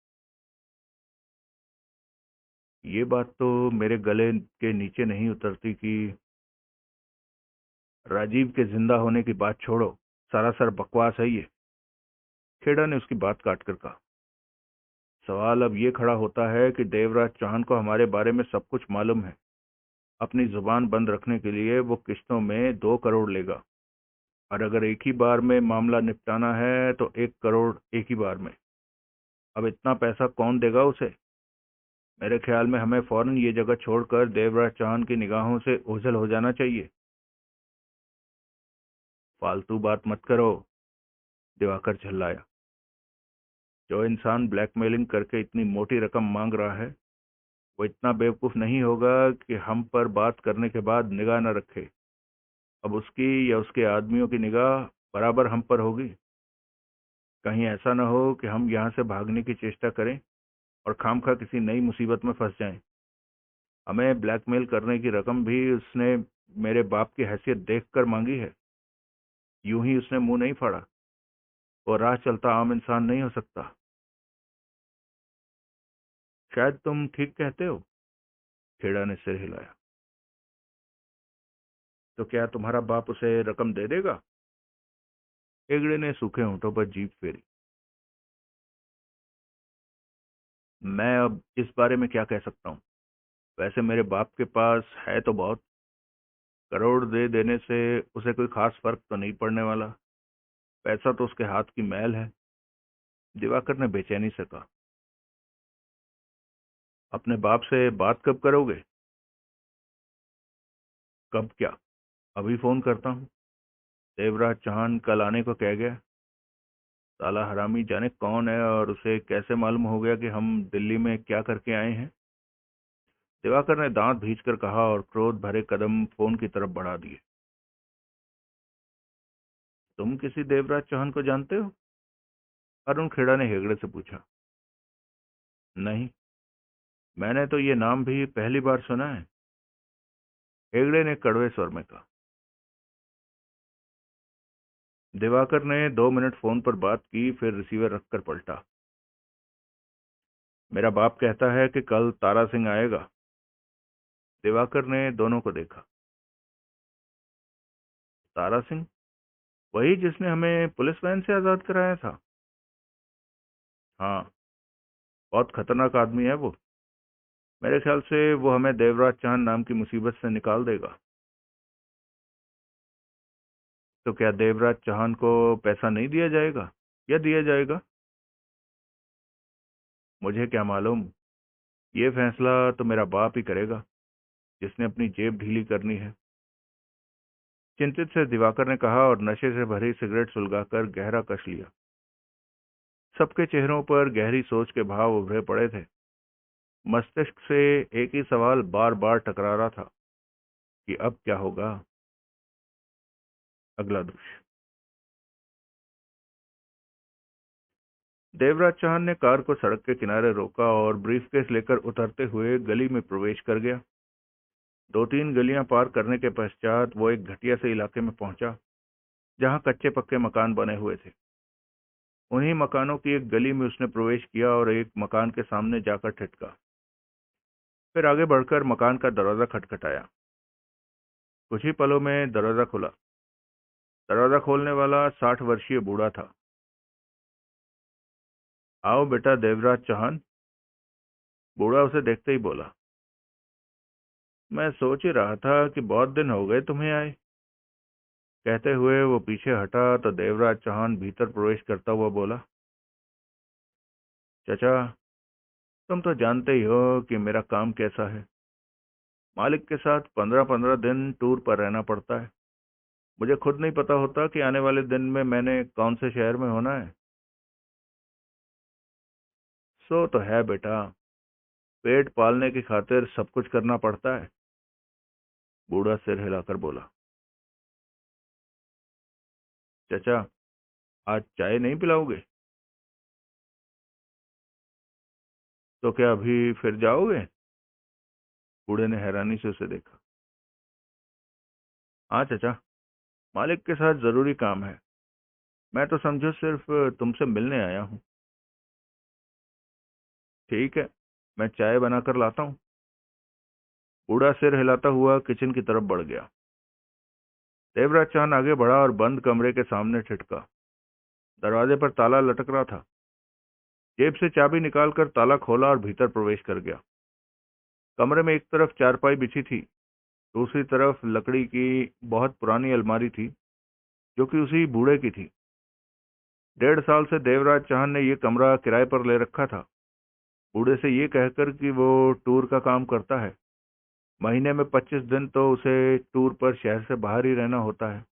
ये बात तो मेरे गले के नीचे नहीं उतरती कि राजीव के जिंदा होने की बात छोड़ो, सरासर बकवास है ये। खेड़ा ने उसकी बात काटकर कहा। सवाल अब ये खड़ा होता है कि देवराज चौहान को हमारे बारे में सब कुछ मालूम है। अपनी जुबान बंद रखने के लिए वो किश्तों में 2 करोड़ लेगा, और अगर एक ही बार में मामला निपटाना है तो 1 करोड़ एक ही बार में। अब इतना पैसा कौन देगा उसे? मेरे ख्याल में हमें फौरन ये जगह छोड़कर देवराज चौहान की निगाहों से ओझल हो जाना चाहिए। फालतू बात मत करो, दिवाकर चिल्लाया। जो इंसान ब्लैकमेलिंग करके इतनी मोटी रकम मांग रहा है वो इतना बेवकूफ नहीं होगा कि हम पर बात करने के बाद निगाह न रखे। अब उसकी या उसके आदमियों की निगाह बराबर हम पर होगी। कहीं ऐसा न हो कि हम यहाँ से भागने की चेष्टा करें और खामखा किसी नई मुसीबत में फंस जाएं। हमें ब्लैकमेल करने की रकम भी उसने मेरे बाप की हैसियत देखकर मांगी है। यूं ही उसने मुंह नहीं फाड़ा। वो राह चलता आम इंसान नहीं हो सकता। शायद तुम ठीक कहते हो। खेड़ा ने सिर हिलाया। तो क्या तुम्हारा बाप उसे रकम दे देगा? हेगड़े ने सूखे होंठों पर जीभ फेरी। मैं अब इस बारे में क्या कह सकता हूँ? वैसे मेरे बाप के पास है तो बहुत। करोड़ दे देने से उसे कोई खास फर्क तो नहीं पड़ने वाला। पैसा तो उसके हाथ की मैल है। दिवाकर ने बेचैनी से कहा। अपने बाप से बात कब करोगे? कब क्या? अभी फोन करता हूँ। देवराज चौहान कल आने को कह गया। साला हरामी जाने कौन है और उसे कैसे मालूम हो गया कि हम दिल्ली में क्या करके आए हैं। दिवाकर ने दांत भींचकर कहा और क्रोध भरे कदम फोन की तरफ बढ़ा दिए। तुम किसी देवराज चौहान को जानते हो? अरुण खेड़ा ने हेगड़े से पूछा। नहीं, मैंने तो ये नाम भी पहली बार सुना है। हेगड़े ने कड़वे स्वर में कहा। दिवाकर ने 2 मिनट फोन पर बात की, फिर रिसीवर रखकर पलटा। मेरा बाप कहता है कि कल तारा सिंह आएगा। दिवाकर ने दोनों को देखा। तारा सिंह? वही जिसने हमें पुलिस वैन से आजाद कराया था? हाँ, बहुत खतरनाक आदमी है वो। मेरे ख्याल से वो हमें देवराज चांद नाम की मुसीबत से निकाल देगा। तो क्या देवराज चौहान को पैसा नहीं दिया जाएगा या दिया जाएगा? मुझे क्या मालूम। ये फैसला तो मेरा बाप ही करेगा, जिसने अपनी जेब ढीली करनी है। चिंतित से दिवाकर ने कहा और नशे से भरी सिगरेट सुलगाकर गहरा कश लिया। सबके चेहरों पर गहरी सोच के भाव उभरे पड़े थे। मस्तिष्क से एक ही सवाल बार बार टकरा रहा था कि अब क्या होगा। अगला दृश्य। देवराज चौहान ने कार को सड़क के किनारे रोका और ब्रीफकेस लेकर उतरते हुए गली में प्रवेश कर गया। 2-3 गलियां पार करने के पश्चात वो एक घटिया से इलाके में पहुंचा, जहां कच्चे पक्के मकान बने हुए थे। उन्हीं मकानों की एक गली में उसने प्रवेश किया और एक मकान के सामने जाकर ठिठका। फिर आगे बढ़कर मकान का दरवाजा खटखटाया। कुछ ही पलों में दरवाजा खुला। दरवाजा खोलने वाला 60 वर्षीय बूढ़ा था। आओ बेटा देवराज चौहान। बूढ़ा उसे देखते ही बोला। मैं सोच ही रहा था कि बहुत दिन हो गए तुम्हें आए। कहते हुए वो पीछे हटा तो देवराज चौहान भीतर प्रवेश करता हुआ बोला। चाचा, तुम तो जानते ही हो कि मेरा काम कैसा है। मालिक के साथ 15-15 दिन टूर पर रहना पड़ता है। मुझे खुद नहीं पता होता कि आने वाले दिन में मैंने कौन से शहर में होना है। सो तो है बेटा, पेट पालने की खातिर सब कुछ करना पड़ता है। बूढ़ा सिर हिलाकर बोला। चाचा, आज चाय नहीं पिलाओगे? तो क्या अभी फिर जाओगे? बूढ़े ने हैरानी से उसे देखा। हाँ चाचा, मालिक के साथ जरूरी काम है। मैं तो समझो सिर्फ तुमसे मिलने आया हूँ। ठीक है, मैं चाय बनाकर लाता हूँ। बूढ़ा सिर हिलाता हुआ किचन की तरफ बढ़ गया। देवराज चांद आगे बढ़ा और बंद कमरे के सामने ठिठका। दरवाजे पर ताला लटक रहा था। जेब से चाबी निकालकर ताला खोला और भीतर प्रवेश कर गया। कमरे में एक तरफ चारपाई बिछी थी, दूसरी तरफ लकड़ी की बहुत पुरानी अलमारी थी, जो कि उसी बूढ़े की थी। 1.5 साल से देवराज चाहन ने यह कमरा किराए पर ले रखा था, बूढ़े से ये कहकर कि वो टूर का काम करता है। महीने में 25 दिन तो उसे टूर पर शहर से बाहर ही रहना होता है।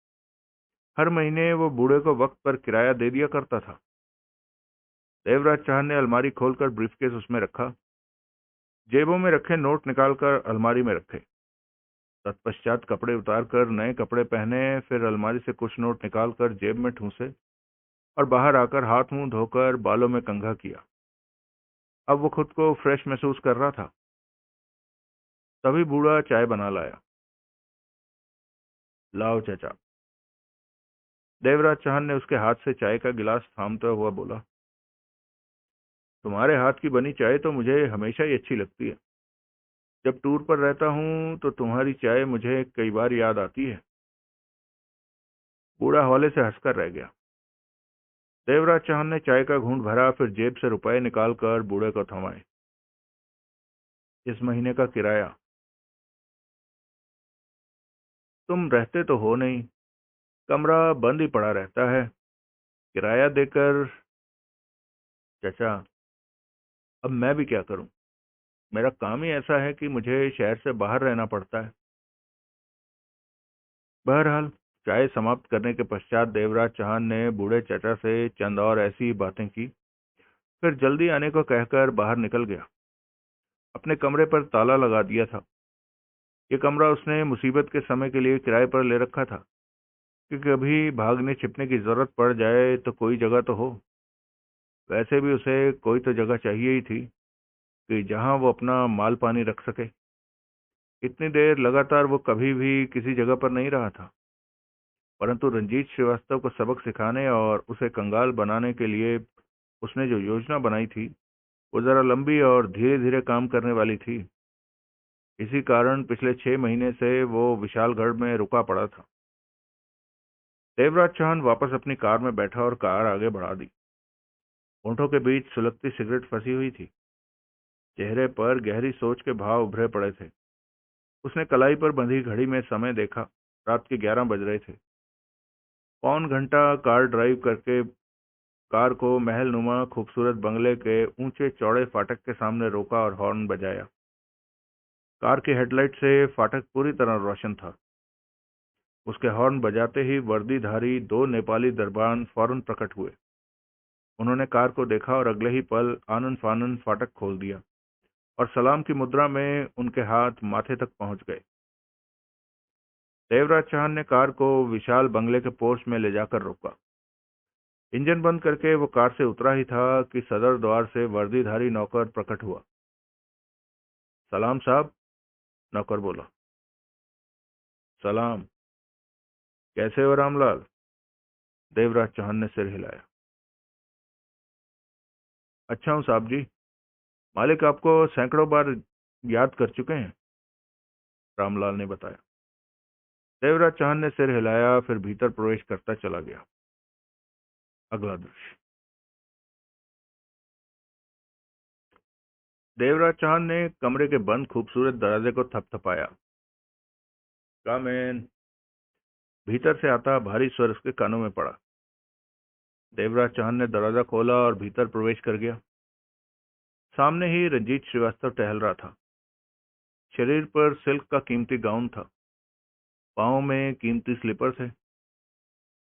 हर महीने वो बूढ़े को वक्त पर किराया दे दिया करता था। देवराज चाहन ने अलमारी खोलकर ब्रीफकेस उसमें रखा, जेबों में रखे नोट निकालकर अलमारी में रखे। तत्पश्चात कपड़े उतारकर नए कपड़े पहने, फिर अलमारी से कुछ नोट निकालकर जेब में ठूंसे और बाहर आकर हाथ मुंह धोकर बालों में कंघा किया। अब वो खुद को फ्रेश महसूस कर रहा था। तभी बूढ़ा चाय बना लाया। लाओ चाचा। देवराज चौहान ने उसके हाथ से चाय का गिलास थामता हुआ बोला, तुम्हारे हाथ की बनी चाय तो मुझे हमेशा ही अच्छी लगती है। जब टूर पर रहता हूँ तो तुम्हारी चाय मुझे कई बार याद आती है। बूढ़ा हौले से हंसकर रह गया। देवराज चौहान ने चाय का घूंट भरा, फिर जेब से रुपए निकालकर बूढ़े को थमाए। इस महीने का किराया। तुम रहते तो हो नहीं, कमरा बंद ही पड़ा रहता है, किराया देकर। चाचा, अब मैं भी क्या करूं? मेरा काम ही ऐसा है कि मुझे शहर से बाहर रहना पड़ता है। बहरहाल, चाय समाप्त करने के पश्चात देवराज चौहान ने बूढ़े चाचा से चंद और ऐसी ही बातें की, फिर जल्दी आने को कहकर बाहर निकल गया। अपने कमरे पर ताला लगा दिया था। ये कमरा उसने मुसीबत के समय के लिए किराए पर ले रखा था कि कभी भागने छिपने की जरूरत पड़ जाए तो कोई जगह तो हो। वैसे भी उसे कोई तो जगह चाहिए ही थी कि जहां वो अपना माल पानी रख सके। इतनी देर लगातार वो कभी भी किसी जगह पर नहीं रहा था, परंतु रंजीत श्रीवास्तव को सबक सिखाने और उसे कंगाल बनाने के लिए उसने जो योजना बनाई थी, वो जरा लंबी और धीरे धीरे काम करने वाली थी। इसी कारण पिछले 6 महीने से वो विशालगढ़ में रुका पड़ा था। देवराज चौहान वापस अपनी कार में बैठा और कार आगे बढ़ा दी। होंठों के बीच सुलगती सिगरेट फंसी हुई थी। चेहरे पर गहरी सोच के भाव उभरे पड़े थे। उसने कलाई पर बंधी घड़ी में समय देखा। रात के 11 बज रहे थे। पौन घंटा कार ड्राइव करके कार को महल नुमा खूबसूरत बंगले के ऊंचे चौड़े फाटक के सामने रोका और हॉर्न बजाया। कार के हेडलाइट से फाटक पूरी तरह रोशन था। उसके हॉर्न बजाते ही वर्दीधारी 2 नेपाली दरबान फौरन प्रकट हुए। उन्होंने कार को देखा और अगले ही पल आनन फानन फाटक खोल दिया और सलाम की मुद्रा में उनके हाथ माथे तक पहुंच गए। देवराज चौहान ने कार को विशाल बंगले के पोर्च में ले जाकर रोका। इंजन बंद करके वो कार से उतरा ही था कि सदर द्वार से वर्दीधारी नौकर प्रकट हुआ। सलाम साहब, नौकर बोला। सलाम। कैसे हो रामलाल? देवराज चौहान ने सिर हिलाया। अच्छा हूं साहब जी। मालिक आपको सैकड़ों बार याद कर चुके हैं, रामलाल ने बताया। देवराज चौहान ने सिर हिलाया, फिर भीतर प्रवेश करता चला गया। अगला दृश्य। देवराज चौहान ने कमरे के बंद खूबसूरत दरवाजे को थपथपाया। कम इन। भीतर से आता भारी स्वर उसके कानों में पड़ा। देवराज चौहान ने दरवाजा खोला और भीतर प्रवेश कर गया। सामने ही रंजीत श्रीवास्तव टहल रहा था। शरीर पर सिल्क का कीमती गाउन था, पांव में कीमती स्लीपर थे।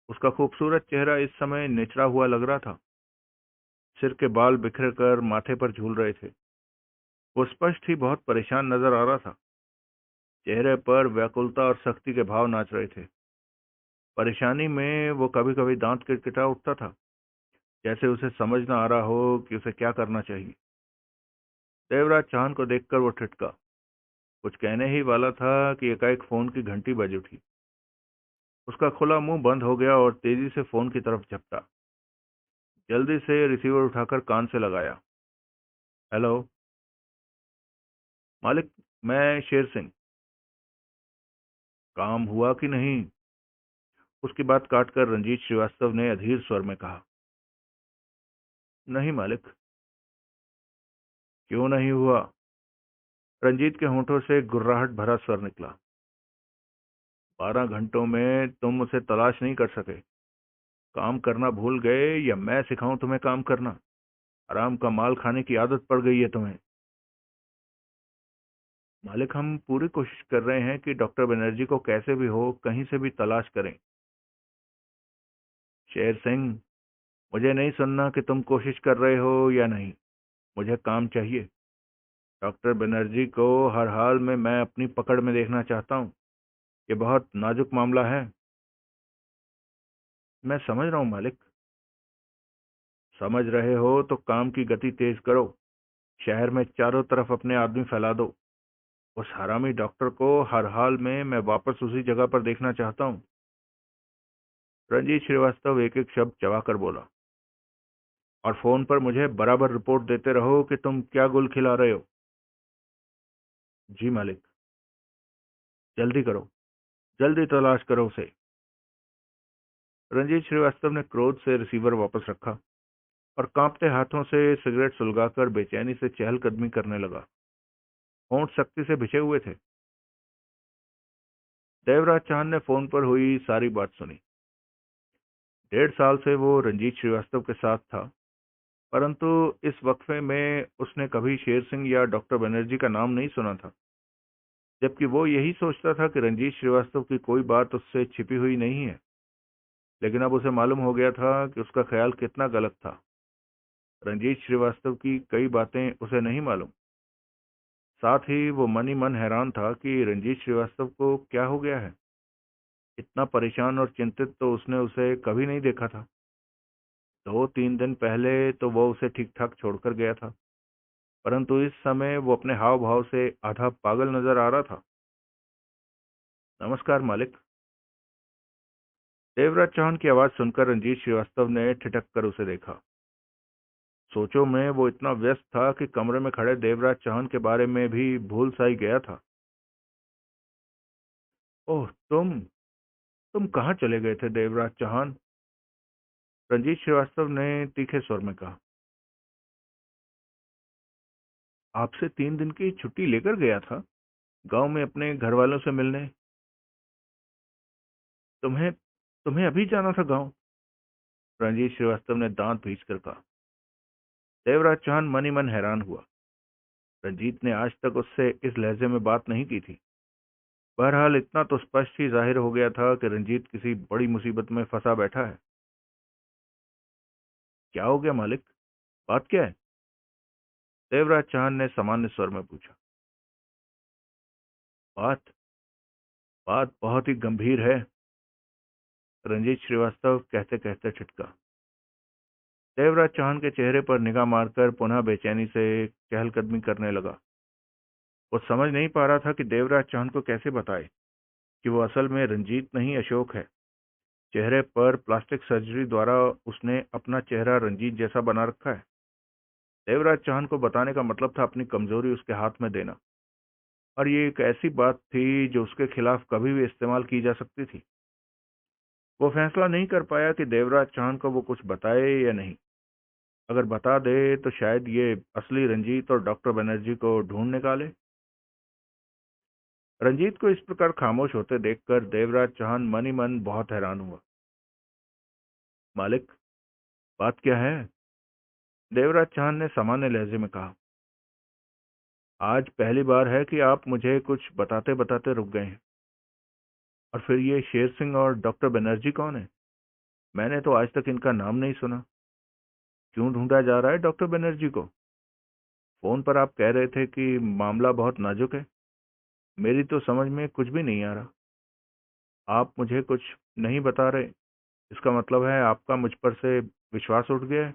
उसका खूबसूरत चेहरा इस समय निचरा हुआ लग रहा था। सिर के बाल बिखर कर माथे पर झूल रहे थे। वो स्पष्ट ही बहुत परेशान नजर आ रहा था। चेहरे पर व्याकुलता और सख्ती के भाव नाच रहे थे। परेशानी में वो कभी कभी दांत किटकिटा उठता था, जैसे उसे समझ न आ रहा हो कि उसे क्या करना चाहिए। देवराज चौहान को देखकर वो ठिठका। कुछ कहने ही वाला था कि एकाएक फोन की घंटी बज उठी। उसका खुला मुंह बंद हो गया और तेजी से फोन की तरफ झपटा। जल्दी से रिसीवर उठाकर कान से लगाया। हेलो मालिक, मैं शेर सिंह। काम हुआ कि नहीं? उसकी बात काटकर रंजीत श्रीवास्तव ने अधीर स्वर में कहा। नहीं मालिक। क्यों नहीं हुआ? रंजीत के होंठों से गुर्राहट भरा स्वर निकला। 12 घंटों में तुम उसे तलाश नहीं कर सके। काम करना भूल गए या मैं सिखाऊं तुम्हें काम करना? आराम का माल खाने की आदत पड़ गई है तुम्हें। मालिक, हम पूरी कोशिश कर रहे हैं कि डॉक्टर बनर्जी को कैसे भी हो कहीं से भी तलाश करें। शेर सिंह, मुझे नहीं सुनना कि तुम कोशिश कर रहे हो या नहीं। मुझे काम चाहिए। डॉक्टर बनर्जी को हर हाल में मैं अपनी पकड़ में देखना चाहता हूं। ये बहुत नाजुक मामला है। मैं समझ रहा हूँ मालिक। समझ रहे हो तो काम की गति तेज करो। शहर में चारों तरफ अपने आदमी फैला दो। उस हरामी डॉक्टर को हर हाल में मैं वापस उसी जगह पर देखना चाहता हूँ। रंजीत श्रीवास्तव एक एक शब्द चबाकर बोला। और फोन पर मुझे बराबर रिपोर्ट देते रहो कि तुम क्या गुल खिला रहे हो। जी मालिक। जल्दी करो। जल्दी तलाश करो उसे। रंजीत श्रीवास्तव ने क्रोध से रिसीवर वापस रखा और कांपते हाथों से सिगरेट सुलगाकर बेचैनी से चहलकदमी करने लगा। होंठ सख्ती से भिजे हुए थे। देवराज चांद ने फोन पर हुई सारी बात सुनी। 1.5 साल से वो रंजीत श्रीवास्तव के साथ था, परंतु इस वक्फे में उसने कभी शेर सिंह या डॉक्टर बनर्जी का नाम नहीं सुना था। जबकि वो यही सोचता था कि रंजीत श्रीवास्तव की कोई बात उससे छिपी हुई नहीं है। लेकिन अब उसे मालूम हो गया था कि उसका ख्याल कितना गलत था। रंजीत श्रीवास्तव की कई बातें उसे नहीं मालूम। साथ ही वो मन ही मन हैरान था कि रंजीत श्रीवास्तव को क्या हो गया है। इतना परेशान और चिंतित तो उसने उसे कभी नहीं देखा था। 2-3 दिन पहले तो वो उसे ठीक ठाक छोड़कर गया था, परंतु इस समय वो अपने हाव भाव से आधा पागल नजर आ रहा था। नमस्कार मालिक। देवराज चौहान की आवाज सुनकर रंजीत श्रीवास्तव ने ठिठक कर उसे देखा। सोचों में वो इतना व्यस्त था कि कमरे में खड़े देवराज चौहान के बारे में भी भूल सा ही गया था। ओह, तुम कहाँ चले गए थे देवराज चौहान? रंजीत श्रीवास्तव ने तीखे स्वर में कहा। आपसे 3 दिन की छुट्टी लेकर गया था, गांव में अपने घर वालों से मिलने। तुम्हें तुम्हें अभी जाना था गांव? रंजीत श्रीवास्तव ने दांत भींच कर कहा। देवराज चौहान मन ही मन हैरान हुआ। रंजीत ने आज तक उससे इस लहजे में बात नहीं की थी। बहरहाल इतना तो स्पष्ट ही जाहिर हो गया था कि रंजीत किसी बड़ी मुसीबत में फंसा बैठा है। क्या हो गया मालिक? बात क्या है? देवराज चौहान ने सामान्य स्वर में पूछा। बात बात बहुत ही गंभीर है, रंजीत श्रीवास्तव कहते कहते छिटका। देवराज चौहान के चेहरे पर निगाह मारकर पुनः बेचैनी से चहलकदमी करने लगा। वो समझ नहीं पा रहा था कि देवराज चौहान को कैसे बताए कि वो असल में रंजीत नहीं अशोक है। चेहरे पर प्लास्टिक सर्जरी द्वारा उसने अपना चेहरा रंजीत जैसा बना रखा है। देवराज चौहान को बताने का मतलब था अपनी कमजोरी उसके हाथ में देना, और ये एक ऐसी बात थी जो उसके खिलाफ कभी भी इस्तेमाल की जा सकती थी। वो फैसला नहीं कर पाया कि देवराज चौहान को वो कुछ बताए या नहीं। अगर बता दे तो शायद ये असली रंजीत और डॉक्टर बनर्जी को ढूंढ निकाले। रंजीत को इस प्रकार खामोश होते देखकर देवराज चौहान मन ही मन बहुत हैरान हुआ। मालिक, बात क्या है? देवराज चौहान ने सामान्य लहजे में कहा। आज पहली बार है कि आप मुझे कुछ बताते बताते रुक गए हैं। और फिर ये शेर सिंह और डॉक्टर बनर्जी कौन है? मैंने तो आज तक इनका नाम नहीं सुना। क्यों ढूंढा जा रहा है डॉक्टर बनर्जी को? फोन पर आप कह रहे थे कि मामला बहुत नाजुक है। मेरी तो समझ में कुछ भी नहीं आ रहा। आप मुझे कुछ नहीं बता रहे, इसका मतलब है आपका मुझ पर से विश्वास उठ गया है।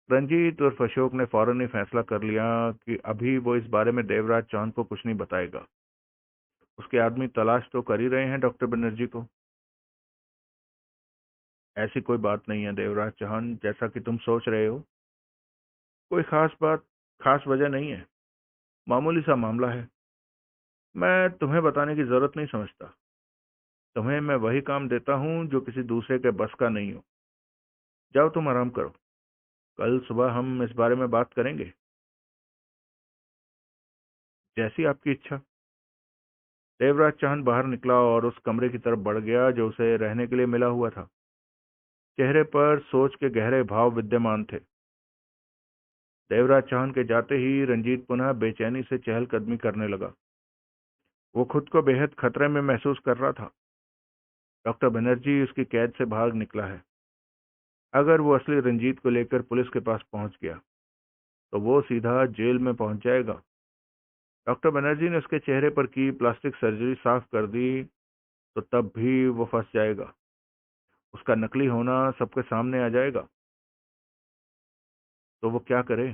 रंजीत उर्फ अशोक ने फौरन ही फैसला कर लिया कि अभी वो इस बारे में देवराज चौहान को कुछ नहीं बताएगा। उसके आदमी तलाश तो कर ही रहे हैं डॉक्टर बनर्जी को। ऐसी कोई बात नहीं है देवराज चौहान, जैसा कि तुम सोच रहे हो। कोई खास वजह नहीं है। मामूली सा मामला है। मैं तुम्हें बताने की जरूरत नहीं समझता। तुम्हें मैं वही काम देता हूँ जो किसी दूसरे के बस का नहीं हो। जाओ, तुम आराम करो। कल सुबह हम इस बारे में बात करेंगे। जैसी आपकी इच्छा। देवराज चौहान बाहर निकला और उस कमरे की तरफ बढ़ गया जो उसे रहने के लिए मिला हुआ था। चेहरे पर सोच के गहरे भाव विद्यमान थे। देवराज चौहान के जाते ही रंजीत पुनः बेचैनी से चहलकदमी करने लगा। वो खुद को बेहद खतरे में महसूस कर रहा था। डॉक्टर बनर्जी उसकी कैद से भाग निकला है। अगर वो असली रंजीत को लेकर पुलिस के पास पहुंच गया तो वो सीधा जेल में पहुंच जाएगा। डॉक्टर बनर्जी ने उसके चेहरे पर की प्लास्टिक सर्जरी साफ कर दी, तो तब भी वो फंस जाएगा। उसका नकली होना सबके सामने आ जाएगा। तो वो क्या करे?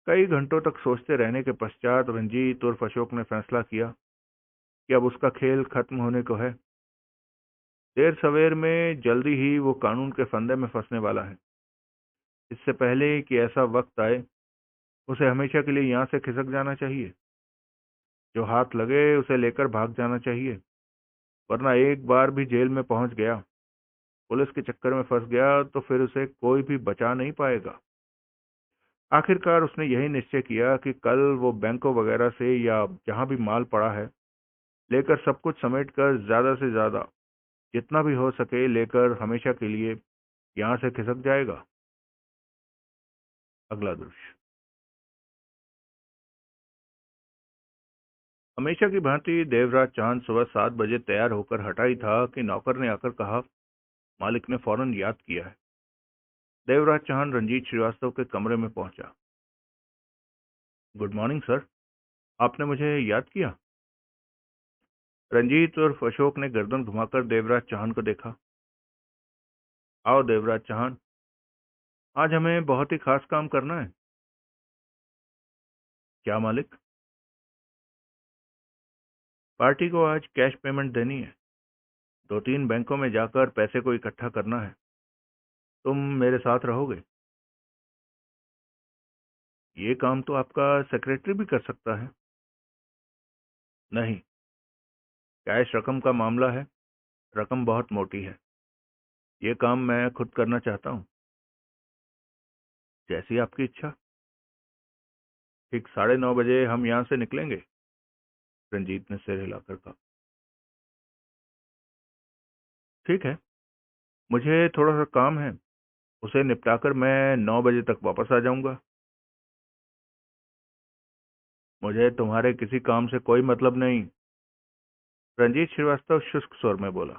कई घंटों तक सोचते रहने के पश्चात रंजीत उर्फ अशोक ने फैसला किया कि अब उसका खेल खत्म होने को है। देर सवेर में जल्दी ही वो कानून के फंदे में फंसने वाला है। इससे पहले कि ऐसा वक्त आए, उसे हमेशा के लिए यहाँ से खिसक जाना चाहिए। जो हाथ लगे उसे लेकर भाग जाना चाहिए, वरना एक बार भी जेल में पहुंच गया, पुलिस के चक्कर में फंस गया, तो फिर उसे कोई भी बचा नहीं पाएगा। आखिरकार उसने यही निश्चय किया कि कल वो बैंकों वगैरह से या जहां भी माल पड़ा है लेकर सब कुछ समेट कर ज्यादा से ज्यादा जितना भी हो सके लेकर हमेशा के लिए यहां से खिसक जाएगा। अगला दृश्य। हमेशा की भांति देवराज चांद सुबह 7 बजे तैयार होकर हटा ही था कि नौकर ने आकर कहा, मालिक ने फौरन याद किया है। देवराज चांद रंजीत श्रीवास्तव के कमरे में पहुंचा। गुड मॉर्निंग सर, आपने मुझे याद किया? रंजीत उर्फ अशोक ने गर्दन घुमाकर देवराज चाहन को देखा। आओ देवराज चाहन, आज हमें बहुत ही खास काम करना है। क्या मालिक? पार्टी को आज कैश पेमेंट देनी है। 2-3 बैंकों में जाकर पैसे को इकट्ठा करना है। तुम मेरे साथ रहोगे? ये काम तो आपका सेक्रेटरी भी कर सकता है। नहीं, कैश रकम का मामला है, रकम बहुत मोटी है। ये काम मैं खुद करना चाहता हूँ। जैसी आपकी इच्छा। ठीक 9:30 बजे हम यहाँ से निकलेंगे, रंजीत ने सिर हिलाकर कहा। ठीक है, मुझे थोड़ा सा काम है, उसे निपटाकर मैं 9 बजे तक वापस आ जाऊंगा। मुझे तुम्हारे किसी काम से कोई मतलब नहीं, रंजीत श्रीवास्तव शुष्क स्वर में बोला।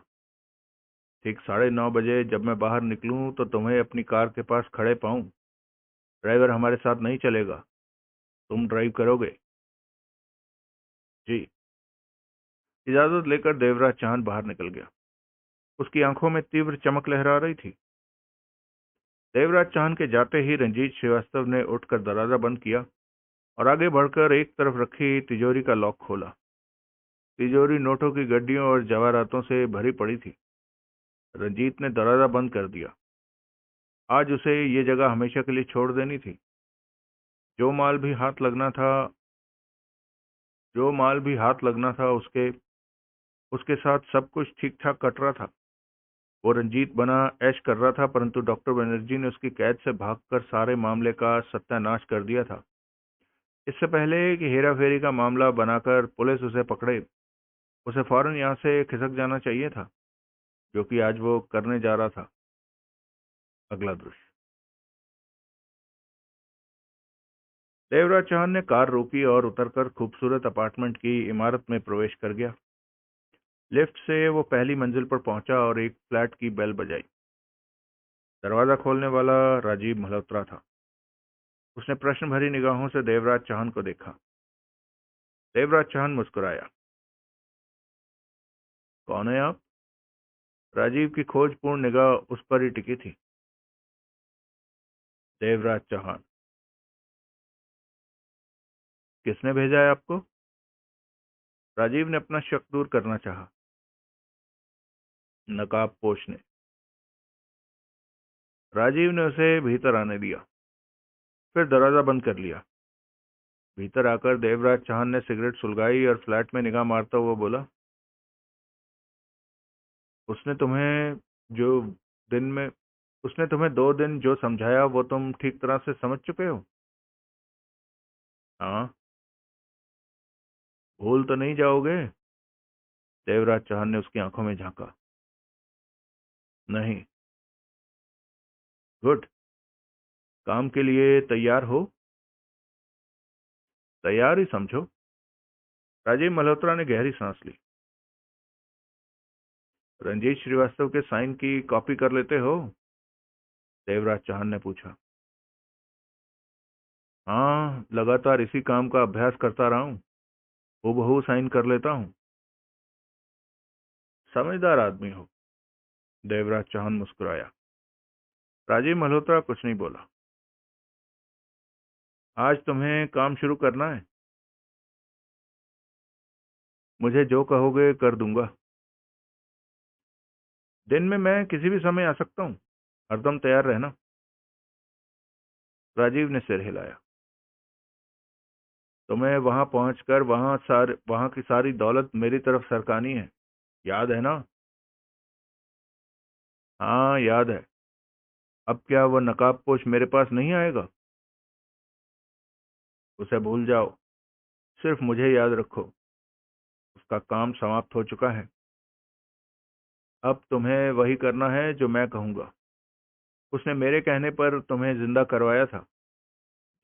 ठीक 9:30 बजे जब मैं बाहर निकलूं तो तुम्हें अपनी कार के पास खड़े पाऊं। ड्राइवर हमारे साथ नहीं चलेगा, तुम ड्राइव करोगे? जी। इजाजत लेकर देवराज चांद बाहर निकल गया। उसकी आंखों में तीव्र चमक लहरा रही थी। देवराज चांद के जाते ही रंजीत श्रीवास्तव ने उठकर दरवाजा बंद किया और आगे बढ़कर एक तरफ रखी तिजोरी का लॉक खोला। तिजोरी नोटों की गड्डियों और जवाहरातों से भरी पड़ी थी। रंजीत ने दरवाजा बंद कर दिया। आज उसे ये जगह हमेशा के लिए छोड़ देनी थी। जो माल भी हाथ लगना था जो माल भी हाथ लगना था उसके उसके साथ सब कुछ ठीक ठाक कट रहा था। वो रंजीत बना ऐश कर रहा था, परंतु डॉक्टर बनर्जी ने उसकी कैद से भागकर सारे मामले का सत्यानाश कर दिया था। इससे पहले कि हेरा फेरी का मामला बनाकर पुलिस उसे पकड़े, उसे फौरन यहाँ से खिसक जाना चाहिए था, जो कि आज वो करने जा रहा था। अगला दृश्य। देवराज चौहान ने कार रोकी और उतरकर खूबसूरत अपार्टमेंट की इमारत में प्रवेश कर गया। लिफ्ट से वो पहली मंजिल पर पहुंचा और एक फ्लैट की बेल बजाई। दरवाजा खोलने वाला राजीव मल्होत्रा था। उसने प्रश्न भरी निगाहों से देवराज चौहान को देखा। देवराज चौहान मुस्कुराया। कौन है आप? राजीव की खोजपूर्ण निगाह उस पर ही टिकी थी। देवराज चौहान। किसने भेजा है आपको? राजीव ने अपना शक दूर करना चाहा। नकाबपोश ने। राजीव ने उसे भीतर आने दिया, फिर दरवाजा बंद कर लिया। भीतर आकर देवराज चौहान ने सिगरेट सुलगाई और फ्लैट में निगाह मारता हुआ बोला, उसने तुम्हें जो दिन में उसने तुम्हें 2 दिन जो समझाया वो तुम ठीक तरह से समझ चुके हो? हाँ। भूल तो नहीं जाओगे? देवराज चौहान ने उसकी आंखों में झांका। नहीं। गुड। काम के लिए तैयार हो? तैयार ही समझो। राजीव मल्होत्रा ने गहरी सांस ली। रंजीत श्रीवास्तव के साइन की कॉपी कर लेते हो? देवराज चौहान ने पूछा। हाँ, लगातार इसी काम का अभ्यास करता रहा हूँ। हूबहू साइन कर लेता हूँ। समझदार आदमी हो। देवराज चौहान मुस्कुराया। राजीव मल्होत्रा कुछ नहीं बोला। आज तुम्हें काम शुरू करना है। मुझे जो कहोगे कर दूंगा। दिन में मैं किसी भी समय आ सकता हूँ। हरदम तैयार रहना। राजीव ने सिर हिलाया। तुम्हें वहां पहुंचकर वहां की सारी दौलत मेरी तरफ सरकानी है। याद है ना? हाँ, याद है। अब क्या वह नकाबपोश मेरे पास नहीं आएगा? उसे भूल जाओ। सिर्फ मुझे याद रखो। उसका काम समाप्त हो चुका है। अब तुम्हें वही करना है जो मैं कहूंगा। उसने मेरे कहने पर तुम्हें जिंदा करवाया था।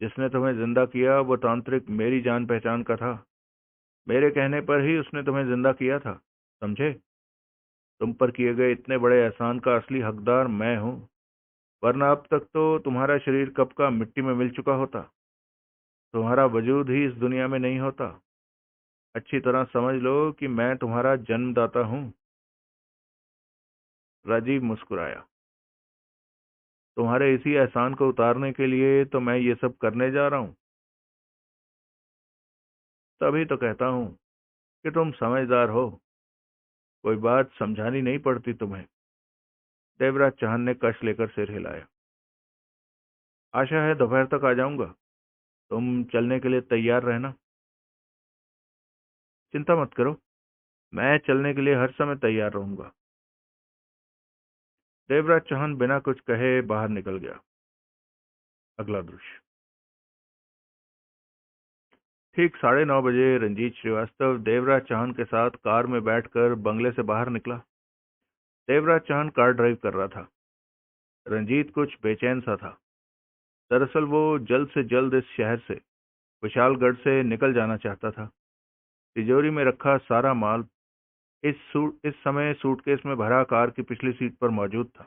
जिसने तुम्हें जिंदा किया वो तांत्रिक मेरी जान पहचान का था। मेरे कहने पर ही उसने तुम्हें जिंदा किया था। समझे? तुम पर किए गए इतने बड़े एहसान का असली हकदार मैं हूं। वरना अब तक तो तुम्हारा शरीर कब का मिट्टी में मिल चुका होता। तुम्हारा वजूद ही इस दुनिया में नहीं होता। अच्छी तरह समझ लो कि मैं तुम्हारा जन्मदाता हूं। राजीव मुस्कुराया। तुम्हारे इसी एहसान को उतारने के लिए तो मैं ये सब करने जा रहा हूं। तभी तो कहता हूं कि तुम समझदार हो। कोई बात समझानी नहीं पड़ती तुम्हें। देवराज चौहान ने कश लेकर सिर हिलाया। आशा है दोपहर तक आ जाऊंगा। तुम चलने के लिए तैयार रहना। चिंता मत करो। मैं चलने के लिए हर समय तैयार रहूंगा। देवराज चौहान बिना कुछ कहे बाहर निकल गया। अगला दृश्य। ठीक 9:30 बजे रंजीत श्रीवास्तव देवराज चौहान के साथ कार में बैठकर बंगले से बाहर निकला। देवराज चौहान कार ड्राइव कर रहा था। रंजीत कुछ बेचैन सा था। दरअसल वो जल्द से जल्द इस शहर से, विशालगढ़ से निकल जाना चाहता था। तिजोरी में रखा सारा माल इस समय सूटकेस में भरा कार की पिछली सीट पर मौजूद था।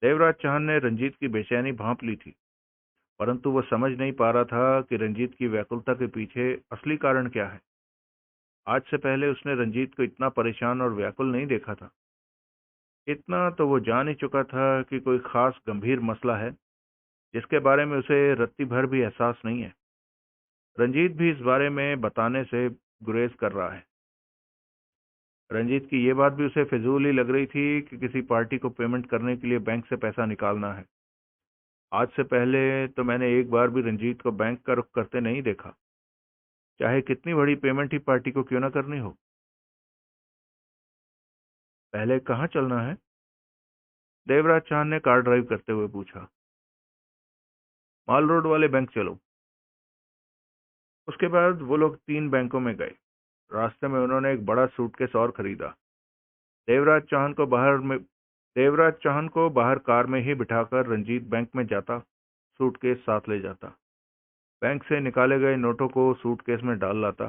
देवराज चौहान ने रंजीत की बेचैनी भांप ली थी, परंतु वह समझ नहीं पा रहा था कि रंजीत की व्याकुलता के पीछे असली कारण क्या है। आज से पहले उसने रंजीत को इतना परेशान और व्याकुल नहीं देखा था। इतना तो वो जान ही चुका था कि कोई खास गंभीर मसला है जिसके बारे में उसे रत्ती भर भी एहसास नहीं है। रंजीत भी इस बारे में बताने से गुरेज कर रहा है। रंजीत की ये बात भी उसे फिजूल ही लग रही थी कि किसी पार्टी को पेमेंट करने के लिए बैंक से पैसा निकालना है। आज से पहले तो मैंने एक बार भी रंजीत को बैंक का रुख करते नहीं देखा, चाहे कितनी बड़ी पेमेंट ही पार्टी को क्यों ना करनी हो। पहले कहाँ चलना है? देवराज चौहान ने कार ड्राइव करते हुए पूछा। माल रोड वाले बैंक चलो। उसके बाद वो लोग 3 बैंकों में गए। रास्ते में उन्होंने एक बड़ा सूटकेस और खरीदा। देवराज चौहान को बाहर में देवराज चौहान को बाहर कार में ही बिठाकर रंजीत बैंक में जाता, सूटकेस साथ ले जाता। बैंक से निकाले गए नोटों को सूटकेस में डाल लाता।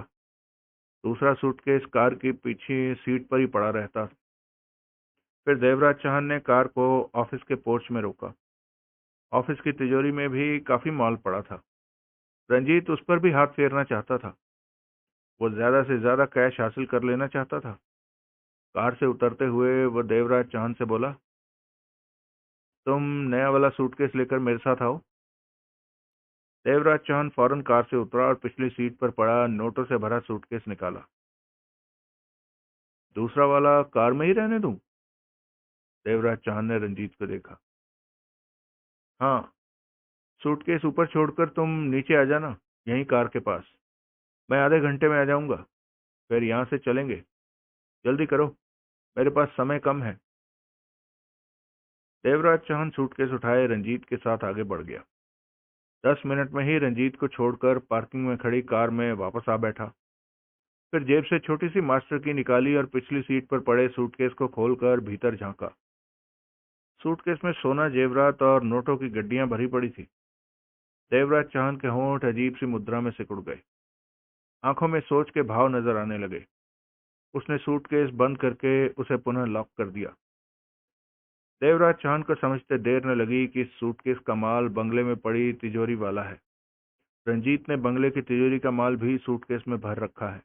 दूसरा सूटकेस कार की पीछे सीट पर ही पड़ा रहता। फिर देवराज चौहान ने कार को ऑफिस के पोर्च में रोका। ऑफिस की तिजोरी में भी काफी माल पड़ा था। रंजीत उस पर भी हाथ फेरना चाहता था। वो ज्यादा से ज्यादा कैश हासिल कर लेना चाहता था। कार से उतरते हुए वो देवराज चौहान से बोला, तुम नया वाला सूटकेस लेकर मेरे साथ आओ। देवराज चौहान फौरन कार से उतरा और पिछली सीट पर पड़ा नोटों से भरा सूटकेस निकाला। दूसरा वाला कार में ही रहने दूं? देवराज चौहान ने रंजीत को देखा। हाँ, सूटकेस ऊपर छोड़कर तुम नीचे आ जाना, यहीं कार के पास। मैं आधे घंटे में आ जाऊंगा। फिर यहाँ से चलेंगे। जल्दी करो, मेरे पास समय कम है। देवराज चौहान सूटकेस उठाए रंजीत के साथ आगे बढ़ गया। 10 मिनट में ही रंजीत को छोड़कर पार्किंग में खड़ी कार में वापस आ बैठा। फिर जेब से छोटी सी मास्टर की निकाली और पिछली सीट पर पड़े सूटकेस को खोलकर भीतर झांका। सूटकेस में सोना, जेवरात और नोटों की गड्डियां भरी पड़ी थी। देवराज चौहान के होंठ अजीब सी मुद्रा में सिकुड़ गए। आंखों में सोच के भाव नजर आने लगे। उसने सूटकेस बंद करके उसे पुनः लॉक कर दिया। देवराज चौहान को समझते देर न लगी कि इस सूटकेस का माल बंगले में पड़ी तिजोरी वाला है। रंजीत ने बंगले की तिजोरी का माल भी सूटकेस में भर रखा है।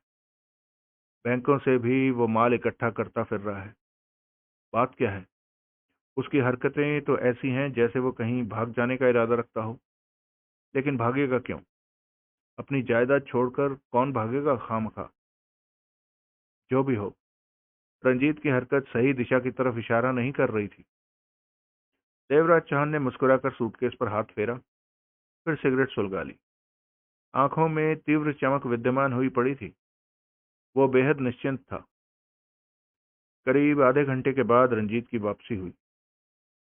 बैंकों से भी वो माल इकट्ठा करता फिर रहा है। बात क्या है? उसकी हरकतें तो ऐसी हैं जैसे वो कहीं भाग जाने का इरादा रखता हो। लेकिन भागेगा क्यों? अपनी जायदाद छोड़कर कौन भागेगा खामखा? जो भी हो, रंजीत की हरकत सही दिशा की तरफ इशारा नहीं कर रही थी। देवराज चौहान ने मुस्कुराकर सूटकेस पर हाथ फेरा, फिर सिगरेट सुलगा ली। आंखों में तीव्र चमक विद्यमान हुई पड़ी थी। वो बेहद निश्चिंत था। करीब आधे घंटे के बाद रंजीत की वापसी हुई।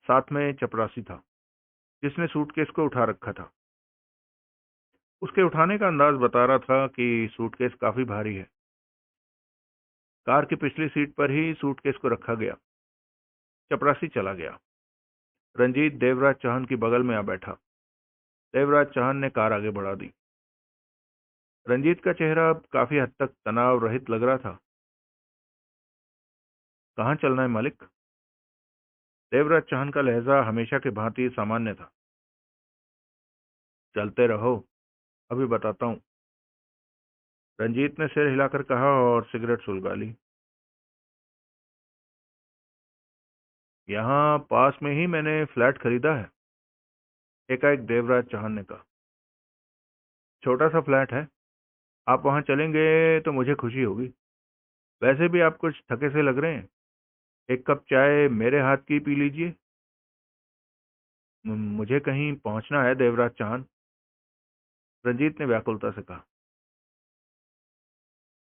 साथ में चपरासी था, जिसने सूटकेस को उठा रखा था। उसके उठाने का अंदाज बता रहा था कि सूटकेस काफी भारी है। कार की पिछली सीट पर ही सूटकेस को रखा गया। चपरासी चला गया। रंजीत देवराज चौहान की बगल में आ बैठा। देवराज चौहान ने कार आगे बढ़ा दी। रंजीत का चेहरा अब काफी हद तक तनाव रहित लग रहा था। कहाँ चलना है मालिक? देवराज चौहान का लहजा हमेशा की भांति सामान्य था। चलते रहो, अभी बताता हूँ। रंजीत ने सिर हिलाकर कहा और सिगरेट सुलगा ली। यहाँ पास में ही मैंने फ्लैट खरीदा है, एकाएक देवराज चौहान ने कहा। छोटा सा फ्लैट है। आप वहाँ चलेंगे तो मुझे खुशी होगी। वैसे भी आप कुछ थके से लग रहे हैं। एक कप चाय मेरे हाथ की पी लीजिए। मुझे कहीं पहुंचना है देवराज चौहान, रंजीत ने व्याकुलता से कहा।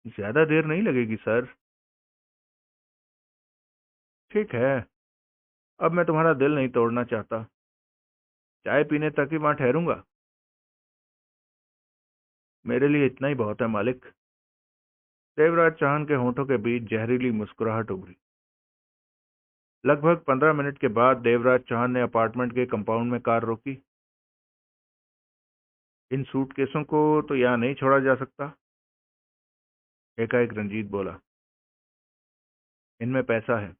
ज्यादा देर नहीं लगेगी सर। ठीक है, अब मैं तुम्हारा दिल नहीं तोड़ना चाहता। चाय पीने तक ही वहां ठहरूंगा। मेरे लिए इतना ही बहुत है मालिक। देवराज चौहान के होंठों के बीच जहरीली मुस्कुराहट उभरी। लगभग 15 मिनट के बाद देवराज चौहान ने अपार्टमेंट के कंपाउंड में कार रोकी। इन सूटकेसों को तो यहाँ नहीं छोड़ा जा सकता, एकाएक रंजीत बोला। इनमें पैसा है।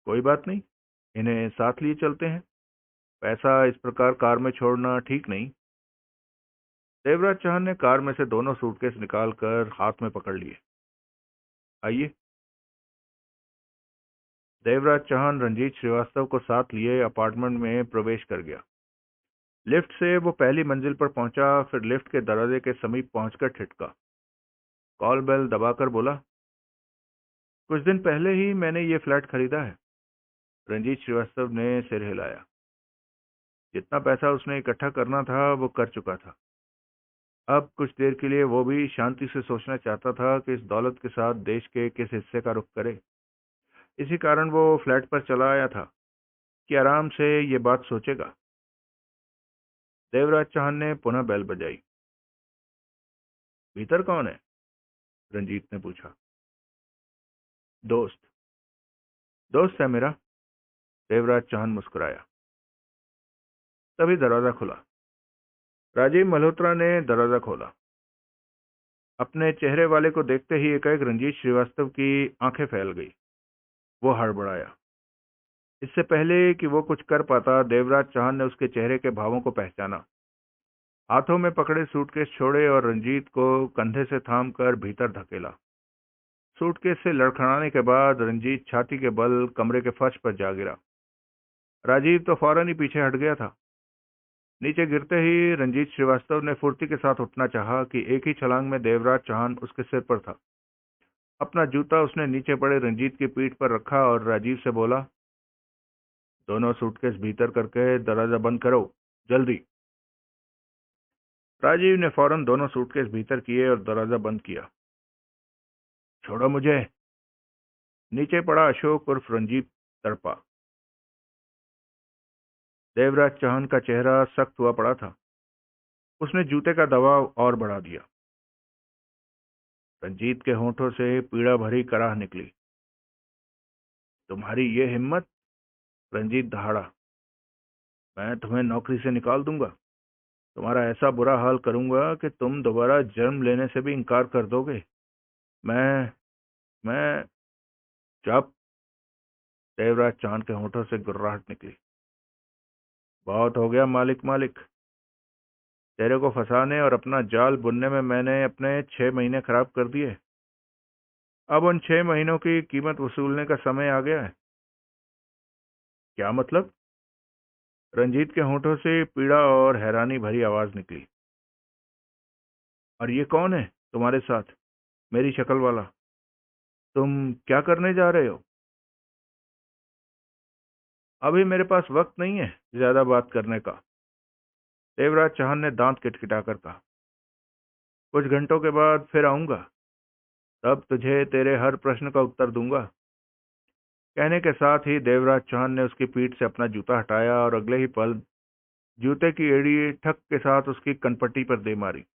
कोई बात नहीं, इन्हें साथ लिए चलते हैं। पैसा इस प्रकार कार में छोड़ना ठीक नहीं। देवराज चौहान ने कार में से दोनों सूटकेस निकालकर हाथ में पकड़ लिए। आइए। देवराज चौहान रंजीत श्रीवास्तव को साथ लिए अपार्टमेंट में प्रवेश कर गया। लिफ्ट से वो पहली मंजिल पर पहुंचा, फिर लिफ्ट के दरवाजे के समीप पहुंचकर ठिठका। कॉल बेल दबाकर बोला, कुछ दिन पहले ही मैंने ये फ्लैट खरीदा है। रंजीत श्रीवास्तव ने सिर हिलाया। जितना पैसा उसने इकट्ठा करना था वो कर चुका था। अब कुछ देर के लिए वो भी शांति से सोचना चाहता था कि इस दौलत के साथ देश के किस हिस्से का रुख करे। इसी कारण वो फ्लैट पर चला आया था कि आराम से ये बात सोचेगा। देवराज चौहान ने पुनः बेल बजाई। भीतर कौन है? रंजीत ने पूछा। दोस्त। दोस्त है मेरा, देवराज चौहान मुस्कुराया। तभी दरवाजा खुला। राजीव मल्होत्रा ने दरवाजा खोला। अपने चेहरे वाले को देखते ही एकाएक रंजीत श्रीवास्तव की आंखें फैल गई। वो हड़बड़ाया। इससे पहले कि वो कुछ कर पाता, देवराज चौहान ने उसके चेहरे के भावों को पहचाना। हाथों में पकड़े सूटकेस छोड़े और रंजीत को कंधे से थामकर भीतर धकेला। सूटकेस से लड़खड़ाने के बाद रंजीत छाती के बल कमरे के फर्श पर जा गिरा। राजीव तो फौरन ही पीछे हट गया था। नीचे गिरते ही रंजीत श्रीवास्तव ने फुर्ती के साथ उठना चाहा कि एक ही छलांग में देवराज चौहान उसके सिर पर था। अपना जूता उसने नीचे पड़े रंजीत की पीठ पर रखा और राजीव से बोला, दोनों सूटकेस भीतर करके दरवाजा बंद करो, जल्दी। राजीव ने फौरन दोनों सूटकेस भीतर किए और दरवाजा बंद किया। छोड़ो मुझे, नीचे पड़ा अशोक उर्फ रंजीत तड़पा। देवराज चौहान का चेहरा सख्त हुआ पड़ा था। उसने जूते का दबाव और बढ़ा दिया। रंजीत के होंठों से पीड़ा भरी कराह निकली। तुम्हारी ये हिम्मत? रंजीत दहाड़ा। मैं तुम्हें नौकरी से निकाल दूंगा। तुम्हारा ऐसा बुरा हाल करूंगा कि तुम दोबारा जन्म लेने से भी इनकार कर दोगे। मैं चुप। देवराज चौहान के होंठों से गुर्राहट निकली। बहुत हो गया मालिक मालिक। तेरे को फंसाने और अपना जाल बुनने में मैंने अपने 6 महीने खराब कर दिए। अब उन 6 महीनों की कीमत वसूलने का समय आ गया है। क्या मतलब? रंजीत के होंठों से पीड़ा और हैरानी भरी आवाज निकली। और ये कौन है तुम्हारे साथ, मेरी शक्ल वाला? तुम क्या करने जा रहे हो? अभी मेरे पास वक्त नहीं है ज्यादा बात करने का, देवराज चौहान ने दांत किटकिटाकर कहा। कुछ घंटों के बाद फिर आऊंगा, तब तुझे तेरे हर प्रश्न का उत्तर दूंगा। कहने के साथ ही देवराज चौहान ने उसकी पीठ से अपना जूता हटाया और अगले ही पल जूते की एड़ी ठक के साथ उसकी कनपट्टी पर दे मारी।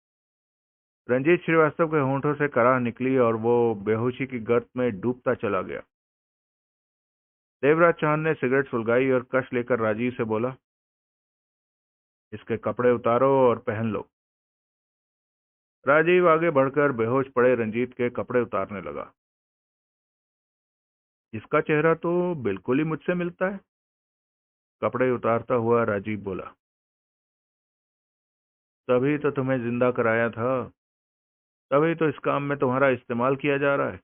रंजीत श्रीवास्तव के होंठों से कराह निकली और वो बेहोशी की गर्त में डूबता चला गया। देवराज चौहान ने सिगरेट सुलगाई और कश लेकर राजीव से बोला, इसके कपड़े उतारो और पहन लो। राजीव आगे बढ़कर बेहोश पड़े रंजीत के कपड़े उतारने लगा। इसका चेहरा तो बिल्कुल ही मुझसे मिलता है, कपड़े उतारता हुआ राजीव बोला। तभी तो तुम्हें जिंदा कराया था, तभी तो इस काम में तुम्हारा इस्तेमाल किया जा रहा है,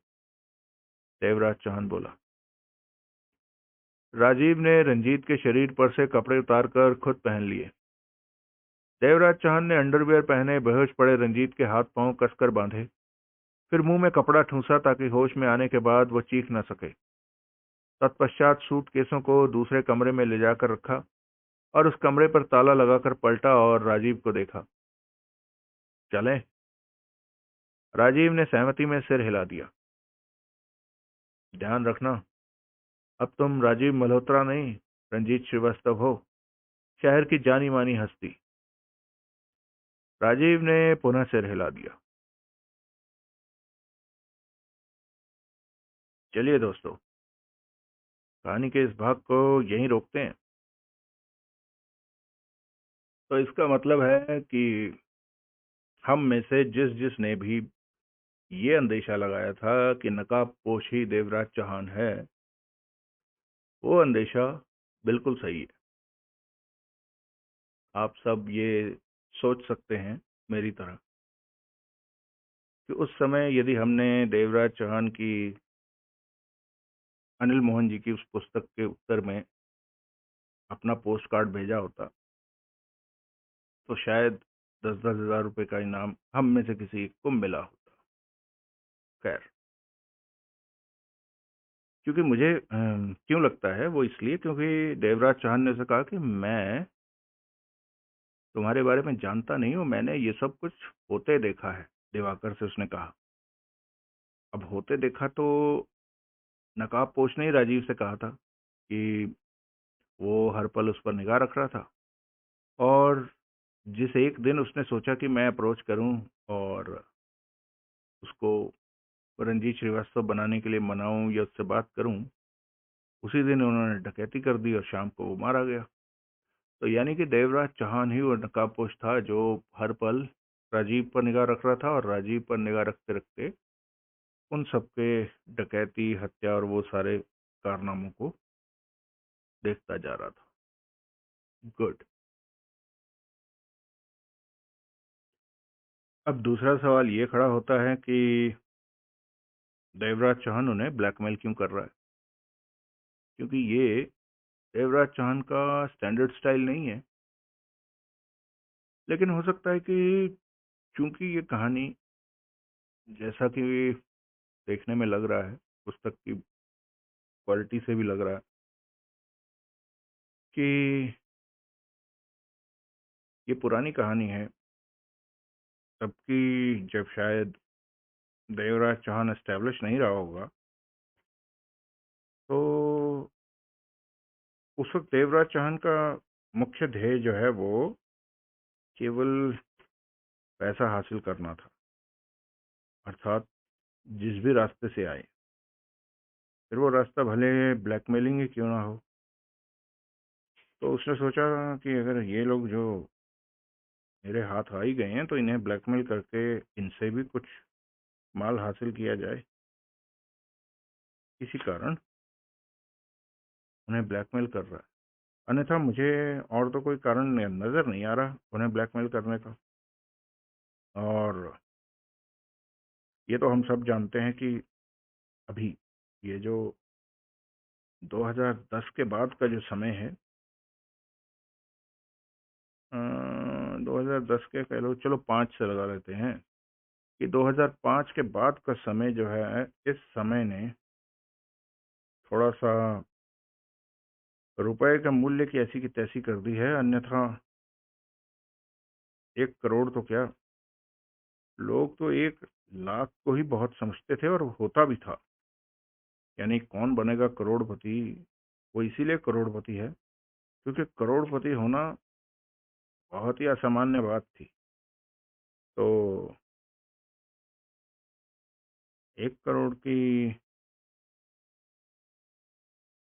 देवराज चौहान बोला। राजीव ने रंजीत के शरीर पर से कपड़े उतारकर खुद पहन लिए। देवराज चौहान ने अंडरवियर पहने बेहोश पड़े रंजीत के हाथ पांव कसकर बांधे, फिर मुंह में कपड़ा ठूंसा ताकि होश में आने के बाद वो चीख न सके। तत्पश्चात सूटकेसों को दूसरे कमरे में ले जाकर रखा और उस कमरे पर ताला लगाकर पलटा और राजीव को देखा। चलें? राजीव ने सहमति में सिर हिला दिया। ध्यान रखना, अब तुम राजीव मल्होत्रा नहीं, रंजीत श्रीवास्तव हो, शहर की जानी मानी हस्ती। राजीव ने पुनः सिर हिला दिया। चलिए दोस्तों, कहानी के इस भाग को यहीं रोकते हैं। तो इसका मतलब है कि हम में से जिस जिस ने भी ये अंदेशा लगाया था कि नकाबपोश ही देवराज चौहान है, वो अंदेशा बिल्कुल सही है। आप सब ये सोच सकते हैं मेरी तरह कि उस समय यदि हमने देवराज चौहान की अनिल मोहन जी की उस पुस्तक के उत्तर में अपना पोस्ट कार्ड भेजा होता, तो शायद 10-10 हज़ार रुपए का इनाम हम में से किसी को मिला होता। खैर, क्योंकि मुझे क्यों लगता है वो इसलिए क्योंकि देवराज चौहान ने उसे कहा कि मैं तुम्हारे बारे में जानता नहीं हूं, मैंने ये सब कुछ होते देखा है, दिवाकर से उसने कहा। अब होते देखा तो नकाबपोश ने ही राजीव से कहा था कि वो हर पल उस पर निगाह रख रहा था, और जिस एक दिन उसने सोचा कि मैं अप्रोच करूं और उसको रंजीत श्रीवास्तव बनाने के लिए मनाऊं या उससे बात करूं, उसी दिन उन्होंने डकैती कर दी और शाम को वो मारा गया। तो यानी कि देवराज चौहान ही वो नकाबपोश था जो हर पल राजीव पर निगाह रख रहा था और राजीव पर निगाह रखते रखते उन सबके डकैती, हत्या और वो सारे कारनामों को देखता जा रहा था। गुड। अब दूसरा सवाल ये खड़ा होता है कि देवराज चौहान उन्हें ब्लैकमेल क्यों कर रहा है? क्योंकि ये देवराज चौहान का स्टैंडर्ड स्टाइल नहीं है। लेकिन हो सकता है कि चूंकि ये कहानी, जैसा कि देखने में लग रहा है, पुस्तक की क्वालिटी से भी लग रहा है कि ये पुरानी कहानी है, तबकि जब शायद देवराज चौहान एस्टेब्लिश नहीं रहा होगा, तो उस वक्त देवराज चौहान का मुख्य ध्येय जो है वो केवल पैसा हासिल करना था, अर्थात जिस भी रास्ते से आए, फिर वो रास्ता भले ब्लैकमेलिंग ही क्यों ना हो। तो उसने सोचा कि अगर ये लोग जो मेरे हाथ आ ही गए हैं तो इन्हें ब्लैकमेल करके इनसे भी कुछ माल हासिल किया जाए। किसी कारण उन्हें ब्लैकमेल कर रहा है, अन्यथा मुझे और तो कोई कारण नजर नहीं आ रहा उन्हें ब्लैकमेल करने का। और ये तो हम सब जानते हैं कि अभी ये जो 2010 के बाद का जो समय है, 2010 के कह लो, चलो 5 से लगा लेते हैं कि 2005 के बाद का समय जो है, इस समय ने थोड़ा सा रुपए का मूल्य की ऐसी की तैसी कर दी है। अन्यथा 1 करोड़ तो क्या, लोग तो 1 लाख को ही बहुत समझते थे, और होता भी था। यानी कौन बनेगा करोड़पति, वो इसीलिए करोड़पति है क्योंकि करोड़पति होना बहुत ही असामान्य बात थी। तो 1 करोड़ की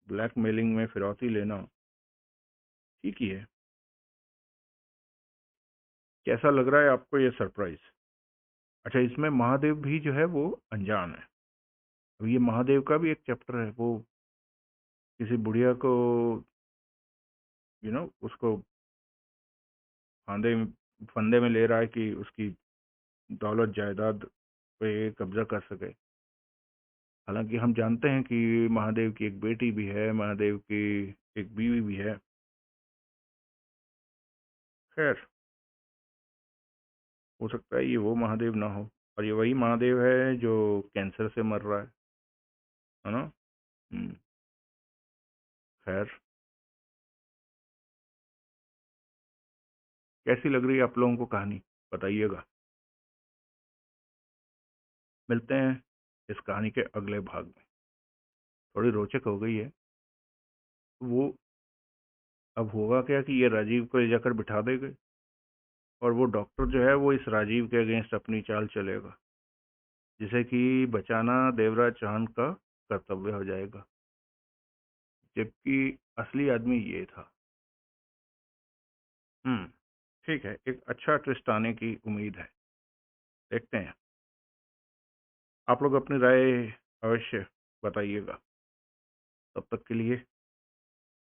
ब्लैकमेलिंग में फिरौती लेना ठीक ही है। कैसा लग रहा है आपको ये सरप्राइज? अच्छा, इसमें महादेव भी जो है वो अनजान है। अब ये महादेव का भी एक चैप्टर है। वो किसी बुढ़िया को उसको फांदे फंदे में ले रहा है कि उसकी दौलत जायदाद पे कब्जा कर सके। हालांकि हम जानते हैं कि महादेव की एक बेटी भी है, महादेव की एक बीवी भी है। खैर, हो सकता है ये वो महादेव ना हो, और ये वही महादेव है जो कैंसर से मर रहा है ना? हम्म, खैर, कैसी लग रही है आप लोगों को कहानी, बताइएगा। मिलते हैं इस कहानी के अगले भाग में। थोड़ी रोचक हो गई है। वो अब होगा क्या कि ये राजीव को ले जाकर बिठा देंगे, और वो डॉक्टर जो है वो इस राजीव के अगेंस्ट अपनी चाल चलेगा, जिसे कि बचाना देवराज चौहान का कर्तव्य हो जाएगा, जबकि असली आदमी ये था। हम्म, ठीक है, एक अच्छा ट्विस्ट आने की उम्मीद है। देखते हैं। आप लोग अपनी राय अवश्य बताइएगा। तब तक के लिए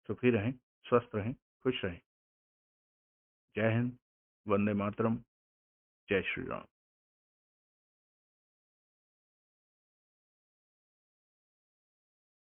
सुखी रहें, स्वस्थ रहें, खुश रहें। जय हिंद, वंदे मातरम, जय श्री राम।